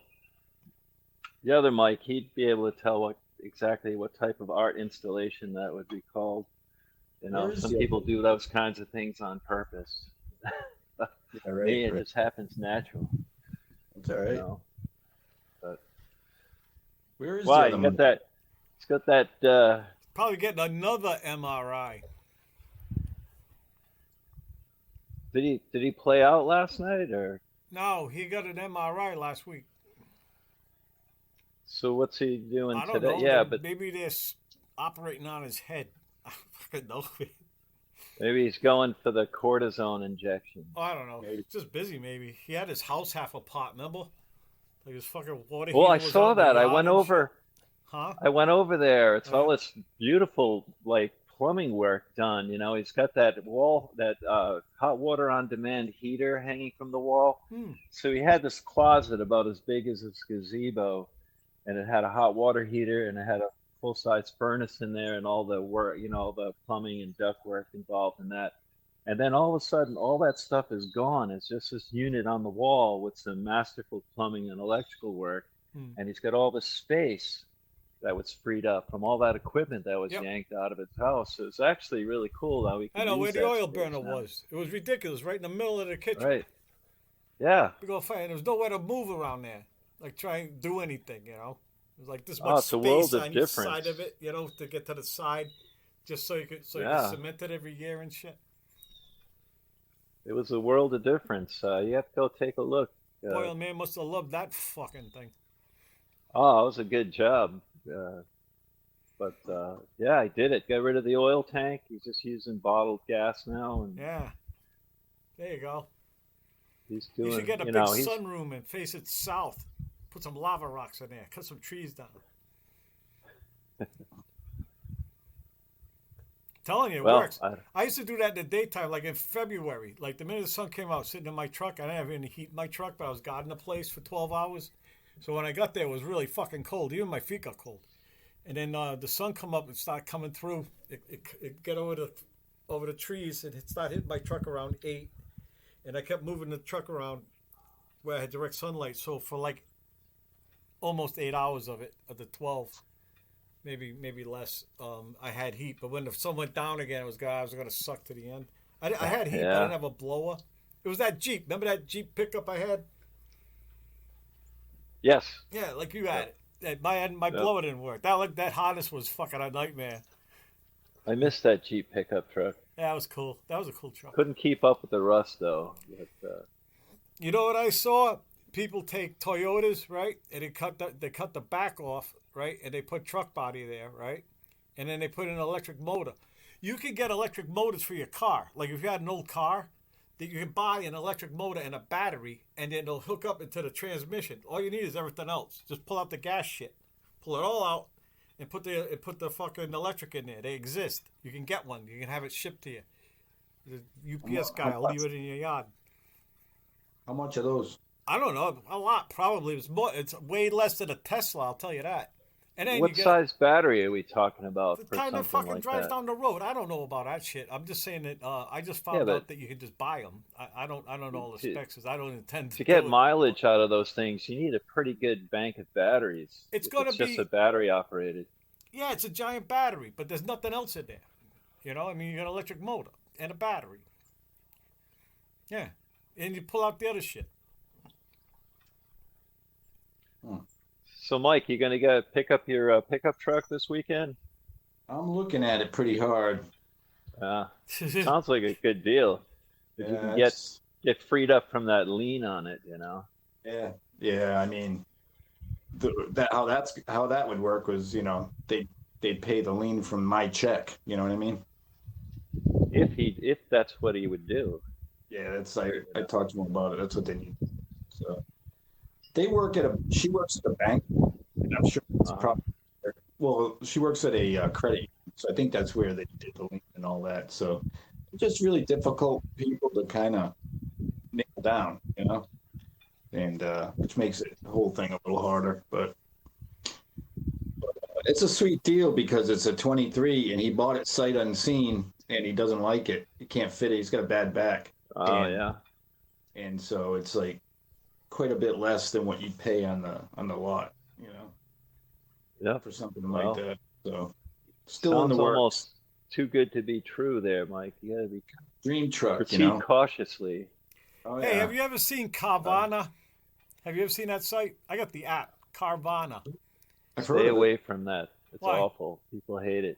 The other Mike, he'd be able to tell exactly what type of art installation that would be called. where is Some the people do those kinds of things on purpose. yeah, Me, it right. just happens natural. It's all You right. know. But Where is the why? other You one? got that? It's got that. Probably getting another MRI. Did he play out last night or? No, he got an MRI last week. So what's he doing I don't today? know. Yeah, but Maybe they're operating on his head. I fucking know. maybe he's going for the cortisone injection. Oh, I don't know. Maybe. Just busy, maybe. He had his house half apart, remember? Like his fucking water Well, heater I was saw out in the that. I yard went and over. shit. Huh? I went over there. It's Oh, all yeah? this beautiful, like plumbing work done. He's got that wall, that hot water on demand heater hanging from the wall. Hmm. So he had this closet about as big as this gazebo, and it had a hot water heater, and it had a full size furnace in there, and all the work, all the plumbing and duct work involved in that. And then all of a sudden, all that stuff is gone. It's just this unit on the wall with some masterful plumbing and electrical work, Hmm. and he's got all this space that was freed up from all that equipment that was Yep. yanked out of his house. So it's actually really cool how we I can know use where the that oil space burner now. was. It was ridiculous, right in the middle of the kitchen. Right. Yeah. Big old fire. And there was nowhere to move around there. Like try and do anything, It was like this Oh, much it's a space world of on each side difference. of it, to get to the side, just so you could Yeah. cement it every year and shit. It was a world of difference. You have to go take a look. Oil man must have loved that fucking thing. Oh, it was a good job. But yeah, I did it. Got rid of the oil tank. He's just using bottled gas now, and Yeah. There you go. he's You doing. should get a You big know, he's sunroom and face it south. Put some lava rocks in there. Cut some trees down. Telling you, it well. works. I used to do that in the daytime, like in February. Like the minute the sun came out, sitting in my truck. I didn't have any heat in my truck, but I was guarding the place for 12 hours. So when I got there, it was really fucking cold. Even my feet got cold. And then the sun come up and start coming through. It get over the trees and it started hitting my truck around 8. And I kept moving the truck around where I had direct sunlight. So for like almost 8 hours of the 12, maybe less, I had heat. But when the sun went down again, I was going to suck to the end. I had heat, but I Yeah. didn't have a blower. It was that Jeep. Remember that Jeep pickup I had? Yes. Yeah, like you had it. My Yep. blower didn't work. That harness was fucking a nightmare. I missed that Jeep pickup truck. Yeah, that was cool. That was a cool truck. Couldn't keep up with the rust though. But, You know what I saw? People take Toyotas, right, and they cut the back off, right, and they put truck body there, right, and then they put an electric motor. You can get electric motors for your car. Like if you had an old car, that you can buy an electric motor and a battery, and then it'll hook up into the transmission. All you need is everything else. Just pull out the gas shit, pull it all out, and put the fucking electric in there. They exist. You can get one. You can have it shipped to you. The UPS guy will leave it in your yard. How much are those? I don't know, a lot probably. It's way less than a Tesla, I'll tell you that. And then what you get size battery are we talking about the for kind that something fucking like drives that? down the road. I don't know about that shit. I'm just saying that I just Yeah, found but out that you can just buy them. I don't know all the to, specs 'cause I don't intend to do get it. mileage out of those things, you need a pretty good bank of batteries. It's If gonna it's just be a battery operated. Yeah, it's a giant battery, but there's nothing else in there. I mean, you got an electric motor and a battery. Yeah, and you pull out the other shit. So, Mike, you gonna go pick up your pickup truck this weekend? I'm looking at it pretty hard. Sounds like a good deal. If you Yeah, can it's- get freed up from that lien on it. yeah. I mean, how that would work was, they'd pay the lien from my check. You know what I mean? If that's what he would do. Yeah, that's I talked to them about it. That's what they need. So she works at a bank, and I'm sure it's Uh-huh. probably well, she works at a credit union, so I think that's where they did the lien and all that. So it's just really difficult people to kind of nail down, and which makes the whole thing a little harder. But it's a sweet deal because it's a 23 and he bought it sight unseen and he doesn't like it. He can't fit it. He's got a bad back. Oh and, yeah. And so it's like quite a bit less than what you'd pay on the lot, Yep. for something Well, like that. So still in sounds the works. almost too good to be true there, Mike. You gotta be Dream truck, proceed cautiously. Oh Hey, yeah. have you ever seen Carvana? Have you ever seen that site? I got the app, Carvana. I've heard Stay of it. away from that. It's Why? awful. People hate it.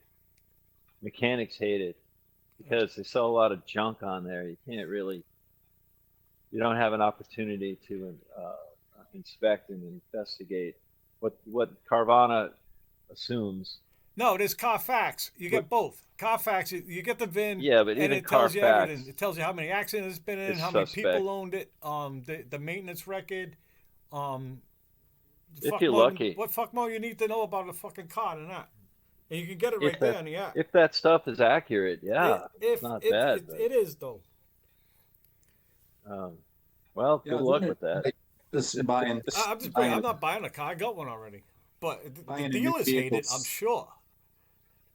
Mechanics hate it because they sell a lot of junk on there. You don't have an opportunity to inspect and investigate what Carvana assumes. No, there's Carfax. You get both. Carfax, you get the VIN, Yeah, but and even it tells you Carfax everything. It tells you how many accidents it's been in, is how many suspect. people owned it, the maintenance record. If Fuck you're more lucky. what fuck more you need to know about a fucking car than that? And you can get it If right there that on the app. if that stuff is accurate, yeah, If it's not bad. it is though. Well, Yeah, good luck with that. This buying. I'm just buying I'm not buying a car. I got one already. But the Buying a new dealers hate it, vehicle. I'm sure.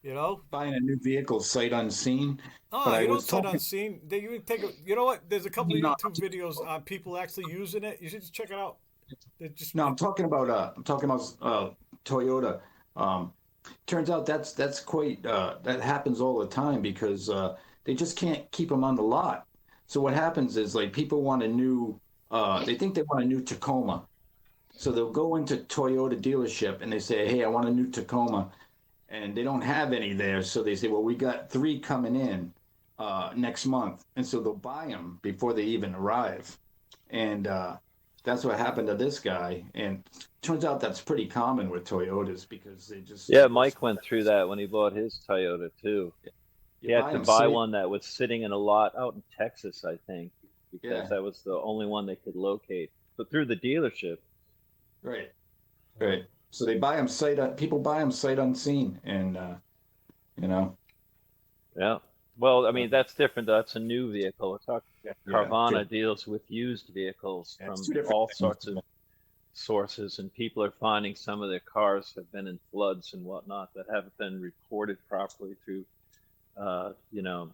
You know? buying a new vehicle sight unseen. Oh, But I you was don't sight talking- unseen. You take a. You know what? There's a couple of No. YouTube videos on people actually using it. You should just check it out. They're just No, I'm talking about Toyota. Turns out that's quite that happens all the time because they just can't keep them on the lot. So what happens is like people want a new they think they want a new Tacoma. So they'll go into Toyota dealership and they say, "Hey, I want a new Tacoma." And they don't have any there, so they say, "Well, we got 3 coming in next month." And so they'll buy them before they even arrive. And that's what happened to this guy. And turns out that's pretty common with Toyotas because they just Yeah, Mike went through that when he bought his Toyota too. He had to them buy sight- one that was sitting in a lot out in Texas, I think, because Yeah. that was the only one they could locate. But through the dealership. Right, right. So they buy them people buy them sight unseen, and Yeah. Well, I mean, that's different. That's a new vehicle. We're talking Carvana two- deals with used vehicles Yeah, from it's two different all things. sorts of sources, and people are finding some of their cars have been in floods and whatnot that haven't been reported properly through, you know,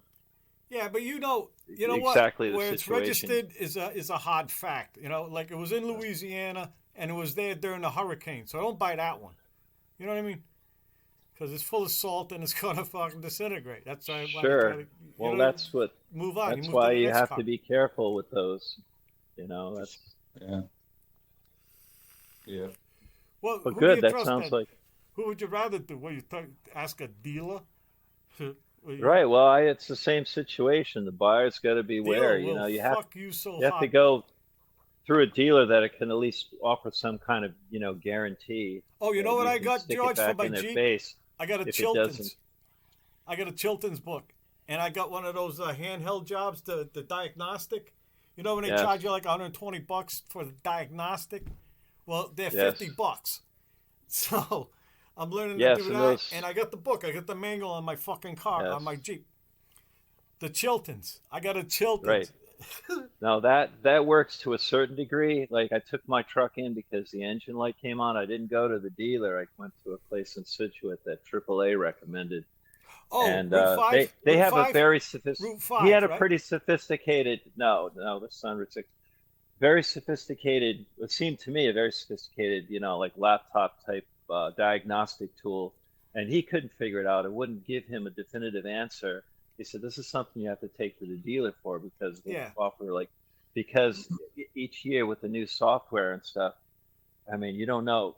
Yeah, but you know what? exactly the Where it's situation. registered is a hard fact. You know, like it was in Louisiana and it was there during the hurricane. So don't buy that one. You know what I mean? Because it's full of salt and it's gonna fucking disintegrate. That's why. Sure. Well, that's what. move on. That's move why to the you next have car. to be careful with those. You know, that's. yeah. Well, But who do good. you That trust sounds then? like. Who would you rather do? What ask a dealer? Well, Right. Well, it's the same situation. The buyer's got to beware. Dealer You will know, fuck you so you have to hard. go through a dealer that it can at least offer some kind of, guarantee. Oh, you that know what I can got, stick it George, for back my in their Jeep? face. I got a if it Chilton's. doesn't. I got a Chilton's book, and I got one of those handheld jobs, the diagnostic. You know when they Yes. charge you like $120 for the diagnostic? Well, they're Yes. $50. So I'm learning Yes, to do and that, those- and I got the book. I got the manual on my fucking car, Yes. on my Jeep. The Chiltons. I got a Chilton's. Right. Now that works to a certain degree. Like I took my truck in because the engine light came on. I didn't go to the dealer. I went to a place in Situate that AAA recommended. Oh, And Route 5? they Route have 5? a very Route sophisticated. 5, He had a right? pretty sophisticated. No, that's not Route 6. Very sophisticated. It seemed to me a very sophisticated, like laptop type diagnostic tool, and he couldn't figure it out. It wouldn't give him a definitive answer. He said, "This is something you have to take to the dealer for because they Yeah. offer because each year with the new software and stuff. I mean, you don't know.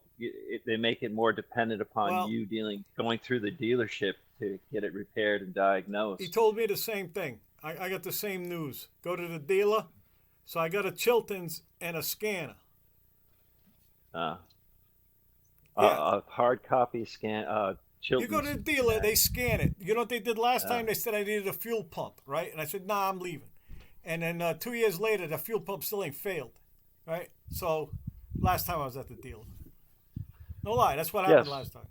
They make it more dependent upon Well- you going through the dealership to get it repaired and diagnosed." He told me the same thing. I got the same news. Go to the dealer. So I got a Chilton's and a scanner. Uh, Yeah. a hard copy scan. You go to the dealer, they scan it. You know what they did last time? They said I needed a fuel pump, right? And I said, nah, I'm leaving. And then 2 years later, the fuel pump still ain't failed, right? So last time I was at the dealer. No lie, that's what happened Yes. last time.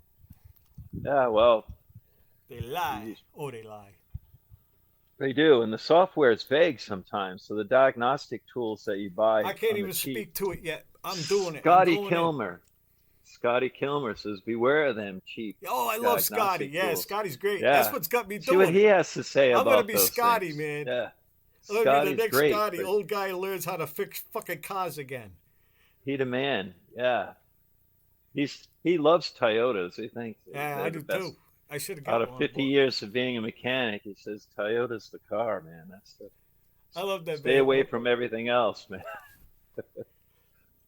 Yeah, well, They lie. Oh, they lie. they do, and the software is vague sometimes. So the diagnostic tools that you buy, I can't on the even cheap- speak to it yet. I'm doing it. I'm Scotty going in. Kilmer. Scotty Kilmer says, "Beware of them cheap Oh, I love diagnostic Scotty. Yeah, tools." Scotty's great. That's Yeah. what's got me See what doing he it. has to say I'm gonna about be those Scotty, things. man. Yeah. I'm gonna be the Scotty's next great. Scotty, but old guy who learns how to fix fucking cars again. he the man. Yeah. He loves Toyotas. He thinks Yeah, they're I the do best. too. I should have Out got of one. 50 years of being a mechanic, he says Toyota's the car, man. That's the I love that. stay man. away from everything else, man.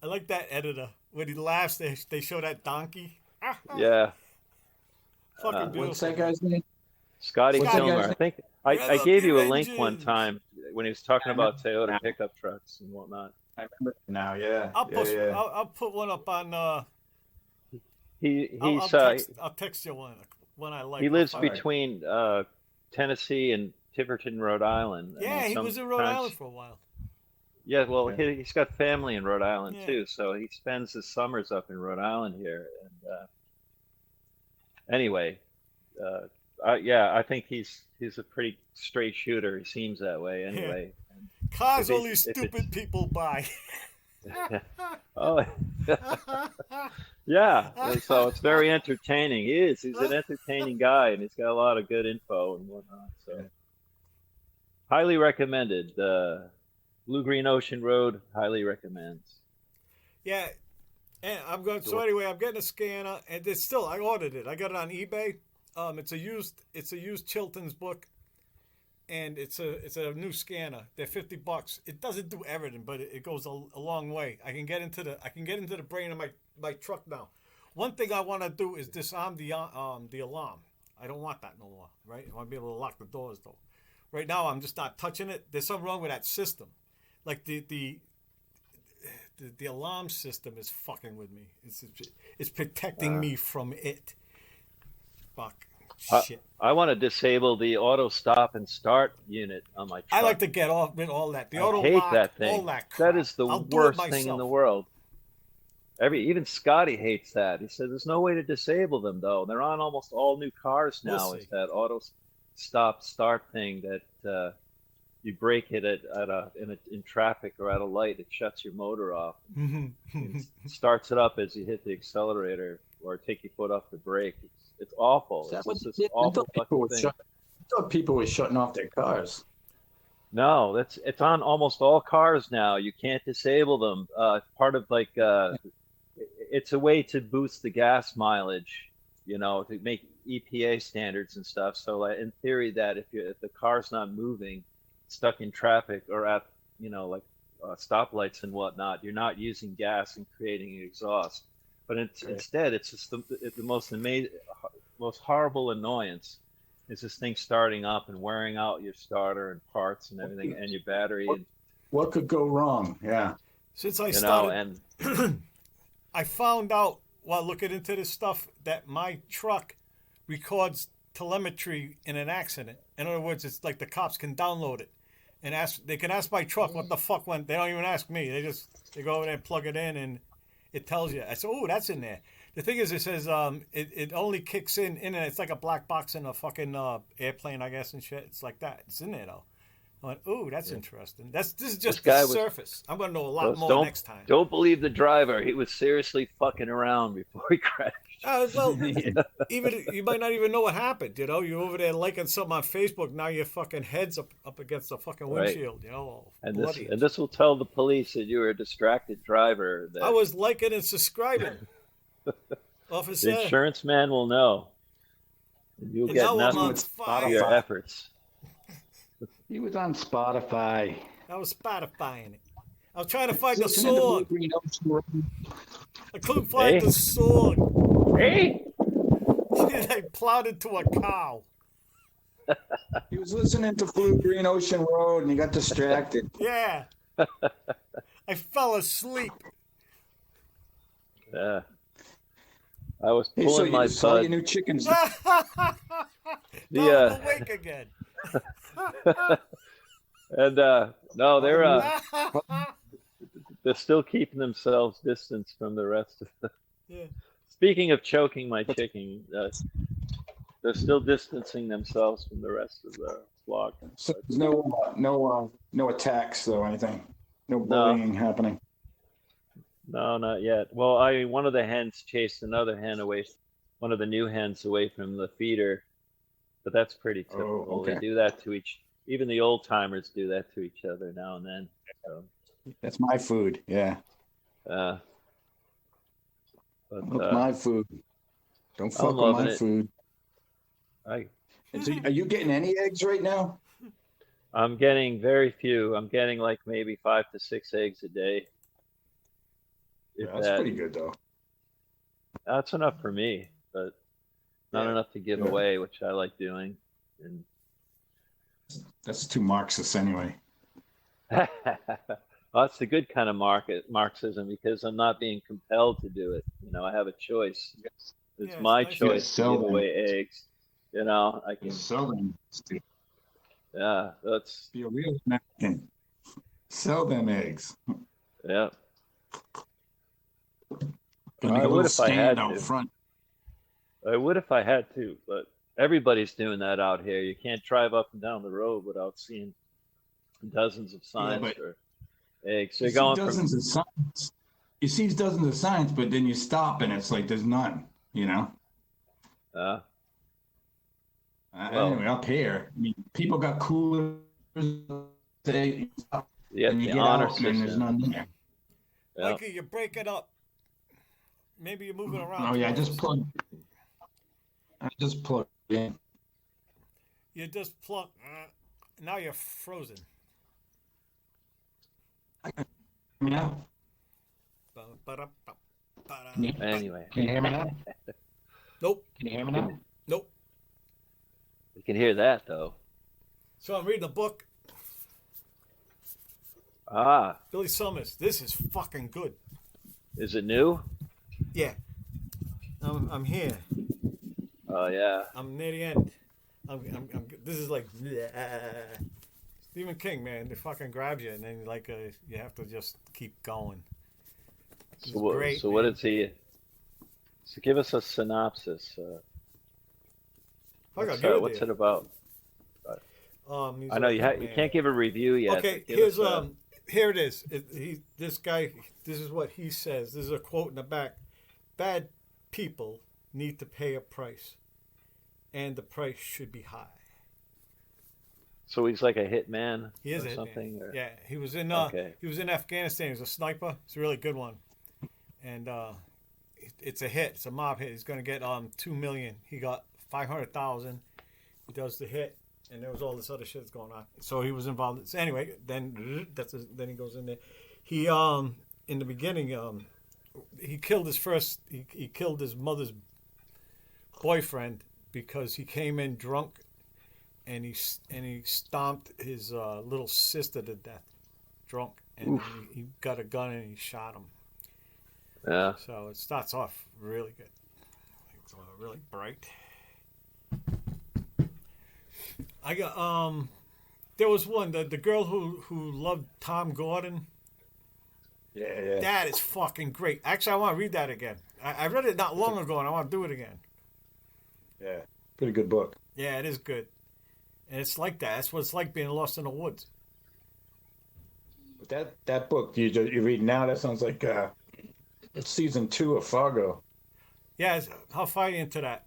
I like that editor when he laughs. They show that donkey. Yeah. Fucking What's beautiful. What's that guy's name? Scotty Scotty. Kilmer. I think I Rev up gave your you a link one engines. time when he was talking about Toyota pickup trucks and whatnot. I remember now. Yeah. I'll yeah, post. yeah. I'll put one up on. He's I'll text you one I like. he lives All right. between Tennessee and Tiverton, Rhode Island. I Yeah, mean, he was in Rhode sometimes- Island for a while. Yeah, well, Yeah. he's got family in Rhode Island Yeah. too, so he spends his summers up in Rhode Island here. And anyway, I think he's a pretty straight shooter. He seems that way anyway. Cars If only it's- if stupid people buy. Oh, yeah. And so it's very entertaining. He's an entertaining guy, and he's got a lot of good info and whatnot. So highly recommended. Blue Green Ocean Road highly recommends. Yeah, and I'm going. So anyway, I'm getting a scanner, and it's still. I ordered it. I got it on eBay. It's a used Chilton's book, and it's a new scanner. They're $50. It doesn't do everything, but it goes a long way. I can get into the brain of my truck now. One thing I want to do is disarm the alarm. I don't want that no more. Right? I want to be able to lock the doors though. Right now, I'm just not touching it. There's something wrong with that system. Like the alarm system is fucking with me. It's protecting me from it. Fuck. Shit. I want to disable the auto stop and start unit on my truck. I like to get off with all that. The I auto hate lock, that thing. all that crap. That is the I'll do it worst thing in myself. the world. Even Scotty hates that. He says there's no way to disable them though. They're on almost all new cars We'll now. see. It's that auto stop start thing that you break it in traffic or at a light, it shuts your motor off. It starts it up as you hit the accelerator or take your foot off the brake. It's awful. Is that It's what just they this did? I awful thought people fucking were thing. I thought people were shutting off their cars. No, it's on almost all cars now. You can't disable them. Part of it's a way to boost the gas mileage, to make EPA standards and stuff. So in theory, that if the car's not moving, stuck in traffic or at stoplights and whatnot, you're not using gas and creating exhaust. But instead, it's just the most amazing, most horrible annoyance. It's this thing starting up and wearing out your starter and parts and everything and your battery. And, What could go wrong? Yeah. Since I you know, started, and I found out while looking into this stuff that my truck records telemetry in an accident. In other words, it's like the cops can download it and they can ask my truck what the fuck went. They don't even ask me. They go over there and plug it in and it tells you. I said, oh, that's in there. The thing is, it says it only kicks in and it's like a black box in a fucking airplane, I guess, and shit. It's like that. It's in there though. I went, oh, that's interesting. This is just guy the was- surface. I'm gonna know a lot more don't next time. don't believe the driver. He was seriously fucking around before he crashed. Well, even you might not even know what happened. You're over there liking something on Facebook. Now your fucking head's up against the fucking Right. windshield. And bloody. this will tell the police that you were a distracted driver. That I was liking and subscribing. the Officer, insurance man will know. And you'll and get now I'm nothing on for your fire. efforts. He was on Spotify. I was Spotifying it. I was trying to find the Listening to Blue song. Green Ocean Road. I couldn't find Hey. the song. Hey, I plowed into a cow. He was listening to Blue Green Ocean Road and he got distracted. Yeah. I fell asleep. I was Hey, so pulling my you saw your bud. new chickens. Now The I'm awake again. and no, they're still keeping themselves distance from the rest of the. Yeah. Speaking of choking my chicken, they're still distancing themselves from the rest of the flock. So there's no attacks though, anything. No bullying happening. No, not yet. Well, I one of the hens chased another hen away, one of the new hens away from the feeder, but that's pretty Oh, typical. They okay. do that to each, even the old timers do that to each other now and then. So, That's my food. Yeah. uh, but That's my food. Don't I'm fuck with loving my it. food. I And so, are you getting any eggs right now? I'm getting very few. I'm getting like maybe 5 to 6 eggs a day, Yeah, if that's that. pretty good though. That's enough for me, but not Yeah. enough to give Yeah. away, which I like doing. And That's too Marxist anyway. well, that's the good kind of Marxism because I'm not being compelled to do it. I have a choice. It's Yeah, it's my nice. choice to sell give them. away eggs. I can. Sell them. Yeah, that's Be a real American. Sell them eggs. yeah. Gonna make I a would little if I had stand out to. front. I would if I had to, but everybody's doing that out here. You can't drive up and down the road without seeing dozens of Yeah, signs but for eggs. you They're see going from dozens of signs. You see dozens of signs, but then you stop and it's like there's none. You know. uh, well, Anyway, up here, I mean, people got coolers. They yeah, and you the get honor out and there's system. none there. Yeah. Mikey, you break it up. Maybe you're moving around. Oh too yeah, I much. just plugged. I just plugged in. You just plug. Now you're frozen. Yeah. Anyway, Can you hear me now? Nope. Can you hear me now? Nope. you can hear that though. So I'm reading a book. Ah, Billy Summers. This is fucking good. is it new? Yeah. I'm here. Oh yeah. I'm near the end. This is like Stephen King, man. They fucking grabs you, and then you have to just keep going. It's So what? great, So what man. is he? So give us a synopsis. Fuck, I'll What's, give it what's to it about? you. He's I know a you hitman. can't give a review yet. Okay, but give here's us a- here it is. This guy, this is what he says. This is a quote in the back. Bad people need to pay a price, and the price should be high. So he's like a hitman He is or a hitman. something. Or, Yeah, he was in Okay. he was in Afghanistan. He was a sniper. It's a really good one, and it's a hit. It's a mob hit. He's going to get 2 million. He got 500,000. He does the hit, and there was all this other shit that's going on. So he was involved. So anyway, then then he goes in there. He in the beginning he killed his first. He killed his mother's boyfriend because he came in drunk, and he stomped his little sister to death, drunk, and he got a gun and he shot him. Yeah. So it starts off really good. It's really bright. I got there was one the girl who loved Tom Gordon. Yeah. That is fucking great. Actually, I want to read that again. I read it not long ago, and I want to do it again. Yeah. Pretty good book. Yeah, it is good, and it's like that. That's what it's like being lost in the woods. But that book you read now, that sounds like it's season 2 of Fargo. Yeah, how far are you into that?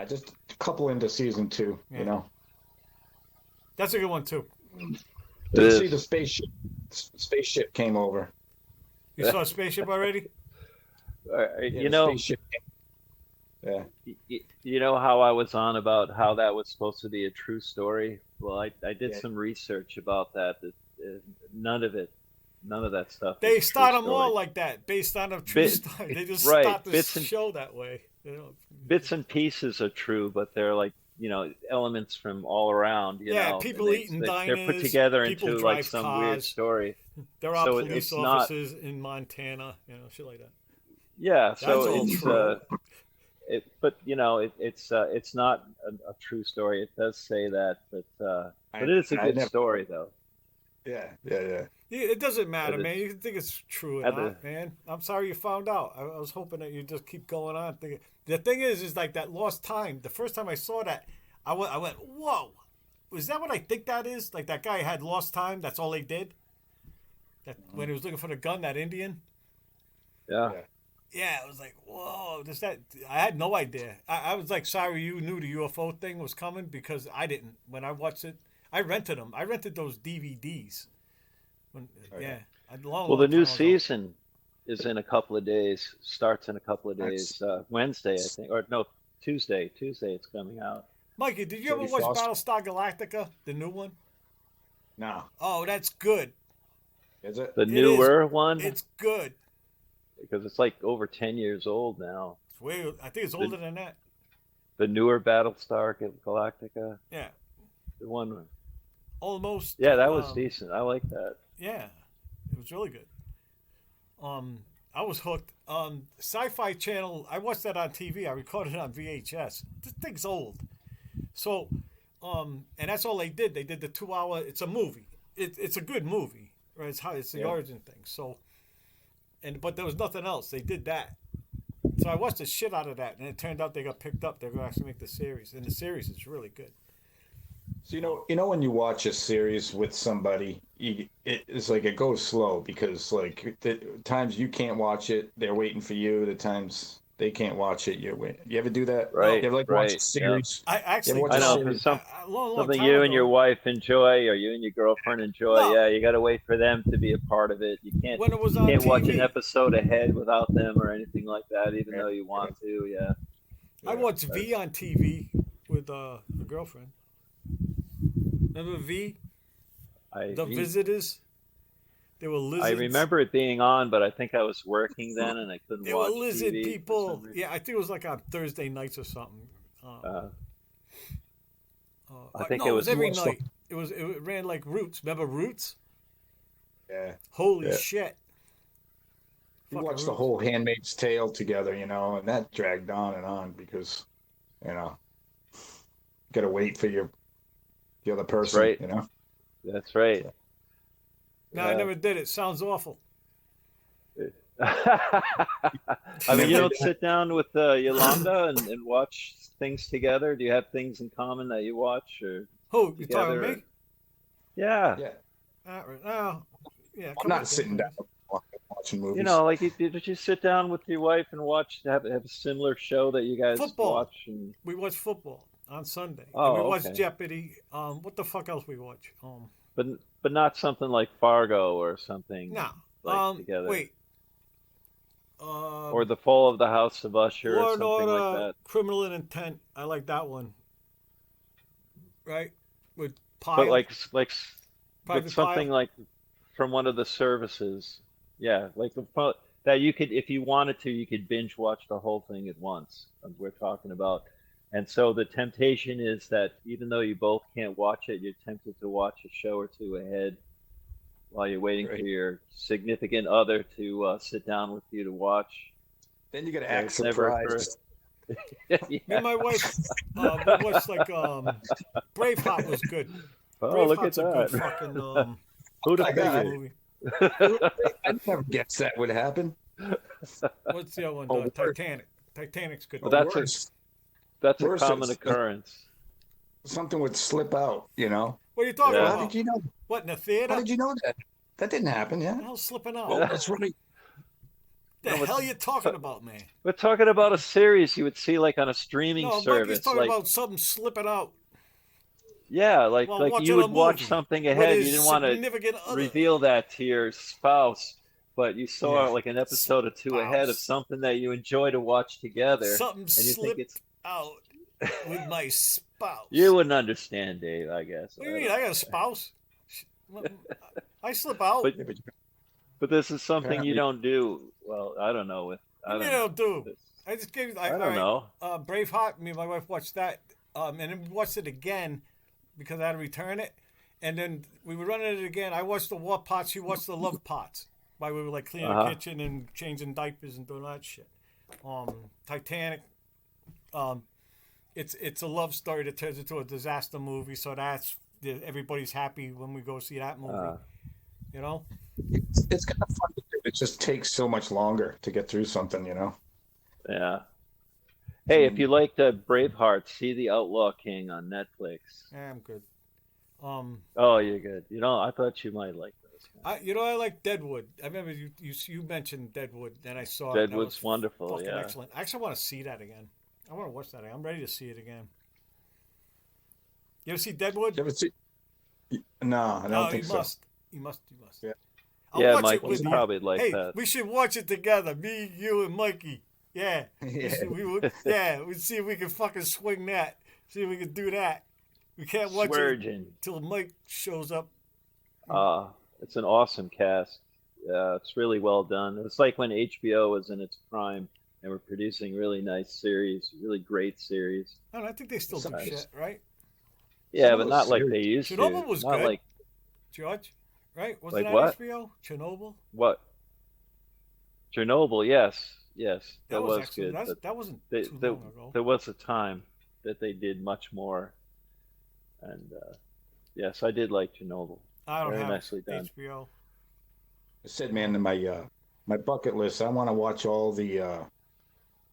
Just a couple into season 2. Yeah. You know. That's a good one too. It You see is. the spaceship came over. You saw a spaceship already? Yeah, You the know, spaceship. Yeah. you know how I was on about how that was supposed to be a true story. Well, I did Yeah. some research about that. None of that stuff. They is a true start them story. all like that, based on a true Bit- story. They just right, start the bits and- show that way. You know? Bits and pieces are true, but they're like elements from all around. You Yeah, know, people and eating they're put diners, together people into like drive some cars. weird story. There are So police it's not- officers in Montana, shit like that. Yeah, so That's all it's true. but it's not a true story. It does say that, but it is a I good never- story though. Yeah. Yeah, it doesn't matter, But man. You can think it's true or At not, the- man. I'm sorry you found out. I was hoping that you just keep going on. Thinking. The thing is like that lost time. The first time I saw that, I went, whoa. Was that what I think that is? Like that guy had lost time. That's all they did. That when he was looking for the gun, that Indian. Yeah. Yeah, it was like, whoa, does that? I had no idea. I was like, sorry, you knew the UFO thing was coming because I didn't. When I watched it, I rented them. I rented those DVDs. When, yeah, Well, the new season is in a couple of days. Starts in a couple of days. Wednesday, I think, or no, Tuesday. Tuesday, it's coming out. Mikey, did you ever watch Battlestar Galactica, the new one? No. Oh, that's good. Is it? The newer one? It's good. Because it's like over 10 years old now. It's way. I think it's older than that. The newer Battlestar Galactica. Yeah. The one. Almost. Yeah, that was decent. I like that. Yeah, it was really good. I was hooked. Sci-Fi Channel. I watched that on TV. I recorded it on VHS. This thing's old. So, and that's all they did. They did the 2-hour. It's a movie. It's a good movie. Right? It's the origin thing. So, but there was nothing else. They did that. So I watched the shit out of that, and it turned out they got picked up. They're going to actually make the series, and the series is really good. So you know when you watch a series with somebody, it's like it goes slow because like the times you can't watch it, they're waiting for you. The times they can't watch it, you're waiting. You ever do that? Right. You ever like watch a series? I actually, watch I a know series? something you and your wife enjoy, or you and your girlfriend enjoy. No. Yeah, you got to wait for them to be a part of it. You can't. when it was You on can't watch TV, an episode ahead without them or anything like that, even though you want to. Yeah. I watched V on TV with a girlfriend. Remember V? The Visitors? They were lizards. I remember it being on, but I think I was working then and I couldn't They watch were lizard TV for people. some reason. Yeah, I think it was like on Thursday nights or something. I think no, it was every more night. It ran like Roots. Remember Roots? Yeah. Holy shit! You Fucking watch the Roots. whole Handmaid's Tale together, you know, and that dragged on and on because, you know, you got to wait for the other person, right. you know. That's right. No, I never did it. Sounds awful. I mean, you don't sit down with Yolanda and watch things together? Do you have things in common that you watch? Or Who? You together, talking to me? Yeah. Yeah. Yeah. I'm not sitting down watching movies. You know, like did you sit down with your wife and have a similar show that you guys Football. watch? And... We watch football on Sunday. Oh, and we watch okay. Jeopardy. What the fuck else we watch? But not something like Fargo or something. No. Like together. Wait. Or The Fall of the House of Usher Law or and something Order, like that. Criminal Intent. I like that one. Right? With Pyle. But like Private something Pyle. like from one of the services. Yeah, like that you could, if you wanted to, you could binge watch the whole thing at once. We're talking about. And so the temptation is that even though you both can't watch it, you're tempted to watch a show or two ahead while you're waiting for your significant other to sit down with you to watch. Then you got to act It's never surprised. Me and my wife, we watched like Braveheart was good. Oh, look at Braveheart's a good that. fucking Who'd have I got figured? movie. I never guessed that would happen. What's the other one? Oh, Titanic. Titanic's good. Well, that's Worse. That's a Worse common is- occurrence. Something would slip out, you know. What are you talking Yeah. How about? did you know? What, in the theater? How did you know that? That didn't happen, yeah. What the hell's slipping out? Oh, that's right. the hell you talking about, man? We're talking about a series you would see like on a streaming No, Mikey's service. talking Like, about something slipping out. yeah, like Well, like watching you a would watch movie something with ahead. You his didn't want to significant other. reveal that to your spouse, but you saw Yeah. like an episode or two ahead of Spouse. something that you enjoy to watch together. Something and you think slipped it's out with my spouse. you wouldn't understand, Dave, I guess. What do you mean? I got a spouse. I slip out. But Yeah, but but this is something you Apparently- don't do. Well, I don't know. I What do don't you know. mean I do? This- I just gave. I all don't right, know. Braveheart. Me and my wife watched that, and then we watched it again because I had to return it. And then we were running it again. I watched the war parts. She watched the love parts. While we were like cleaning the kitchen and changing diapers and doing that shit. Titanic. It's a love story that turns into a disaster movie. So everybody's happy when we go see that movie. You know. it's kind of fun. It just takes so much longer to get through something, you know. Yeah. Hey, if you liked Braveheart, see The Outlaw King on Netflix. Yeah, I'm good. Oh, you're good. You know, I thought you might like those. I like Deadwood. I remember you mentioned Deadwood, then I saw it. That Deadwood's was wonderful. fucking Yeah. excellent. I actually want to see that again. I want to watch that again. I'm ready to see it again. You ever see Deadwood? You ever see? No, I don't think you so. must. You must. Yeah. I'll Yeah, watch Mike, it with you you. probably like Hey, that. we should watch it together. Me, you, and Mikey. Yeah. Yeah. We'd see if we can fucking swing that. See if we can do that. We can't watch it Sweargin'. till Mike shows up. It's an awesome cast. It's really well done. It's like when HBO was in its prime and were producing really nice series, really great series. I think they still do Nice. shit, right? Yeah, Some but of not those like series- they used to. Chernobyl was Not good. like George, right? Was Like it what? HBO? Chernobyl? what? Chernobyl, yes. That was excellent. good. But That wasn't they, too there, long ago. there was a time that they did much more. And yes, I did like Chernobyl. I don't very have nicely done. HBO. I said, man, in my bucket list, I want to watch all the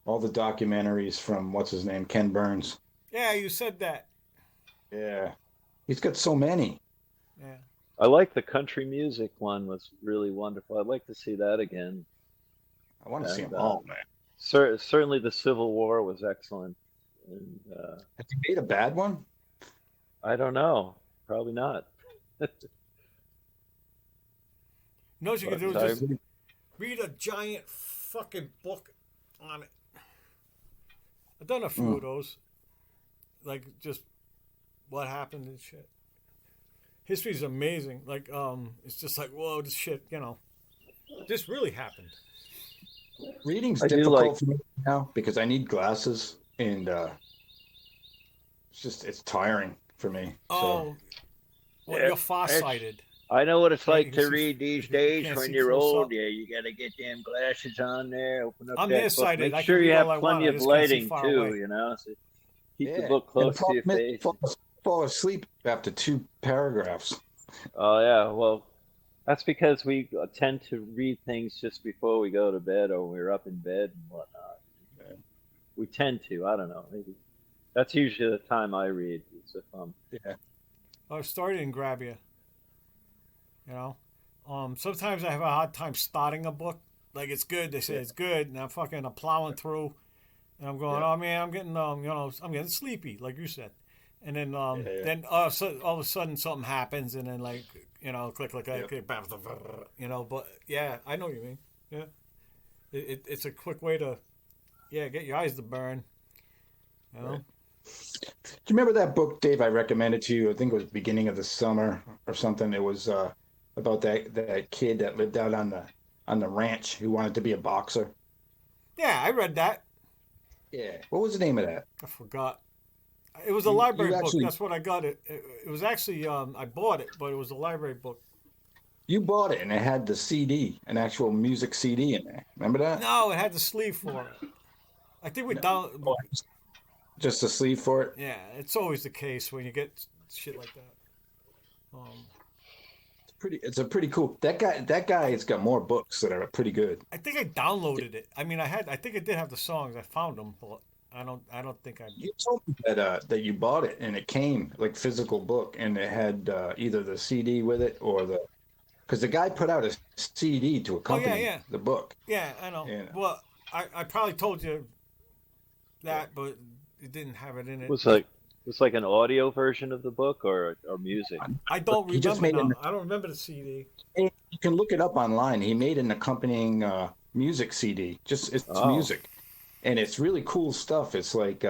documentaries from what's his name, Ken Burns. Yeah, you said that. Yeah, he's got so many. Yeah. I like the country music one was really wonderful. I'd like to see that again. I want to see And, them all, man. Certainly the Civil War was excellent. And Has he made a bad one? I don't know. Probably not. You know what you can do But is just read a giant fucking book on it. I've done a few of those. Like just what happened and shit. History's amazing. Like, it's just like, whoa, this shit, this really happened. Reading's I do difficult like- for me now because I need glasses, and it's tiring for me. Oh, well, Yeah, you're farsighted. I know what it's Yeah, like you to can see- read these you days can't when see you're close old. up. Yeah, you gotta get them glasses on there. Open up I'm that book. nearsighted. I Make can sure you read have all I want. plenty I of just can't see lighting far too. away. So keep the Yeah. book And the close to your problem is, face. fall asleep after 2 paragraphs. Oh yeah, well, that's because we tend to read things just before we go to bed or we're up in bed and whatnot. Yeah. We tend to. I don't know. Maybe that's usually the time I read. Is if Yeah. Our story didn't grab you. Sometimes I have a hard time starting a book. Like it's good, they say it's good, and I'm plowing through, and I'm going, Yeah. oh man, I'm getting I'm getting sleepy, like you said, and then Yeah. then all of a sudden something happens, and then click, but yeah, I know what you mean. Yeah, it's a quick way to get your eyes to burn. Right. Do you remember that book, Dave, I recommended to you? I think it was beginning of the summer or something. It was about that kid that lived out on the ranch who wanted to be a boxer. Yeah, I read that. Yeah. What was the name of that? I forgot. It was a You library book. actually- That's what I got. It was actually I bought it, but it was a library book. You bought it and it had the CD, an actual music CD in there. Remember that? No, it had the sleeve for it. I think we down. Just the sleeve for it? Yeah, it's always the case when you get shit like that. It's a pretty cool. That guy has got more books that are pretty good. I think I downloaded it. I mean, I think I did have the songs. I found them, but I don't think I. You told me that you bought it and it came like physical book and it had either the CD with it or because the guy put out a CD to accompany yeah. the book. Yeah, I know. Yeah. Well, I probably told you that, but it didn't have it in it. was like an audio version of the book or music. I don't He just remember made now. I don't remember the CD. You can look it up online. He made an accompanying music CD. It's Oh. music, and it's really cool stuff. It's like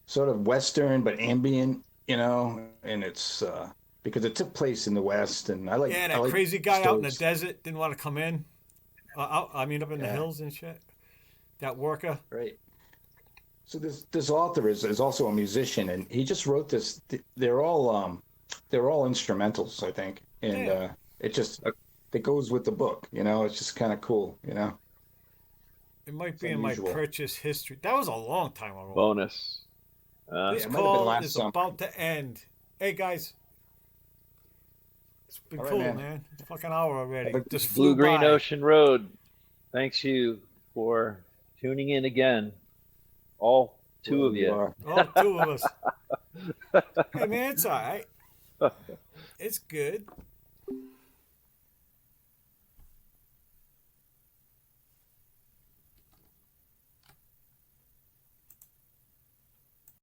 sort of Western but ambient, and it's because it took place in the West, and I like. Yeah, I that like crazy guy out in the stories. desert didn't want to come in. Up in the Yeah. hills and shit. That worker. Right. So this author is also a musician, and he just wrote this. They're all instrumentals, I think, and Yeah. it goes with the book. It's just kind of cool. It might be in my unusual. purchase history. That was a long time ago. Bonus. This it might have been call last is summer. about to end. Hey guys, it's been All right, cool, man. man. It's a fucking hour already. Have a Just flew Blue Green by. Ocean Road. Thanks you for tuning in again. All two of you. are. Oh, two of us. Hey man, it's all right. It's good.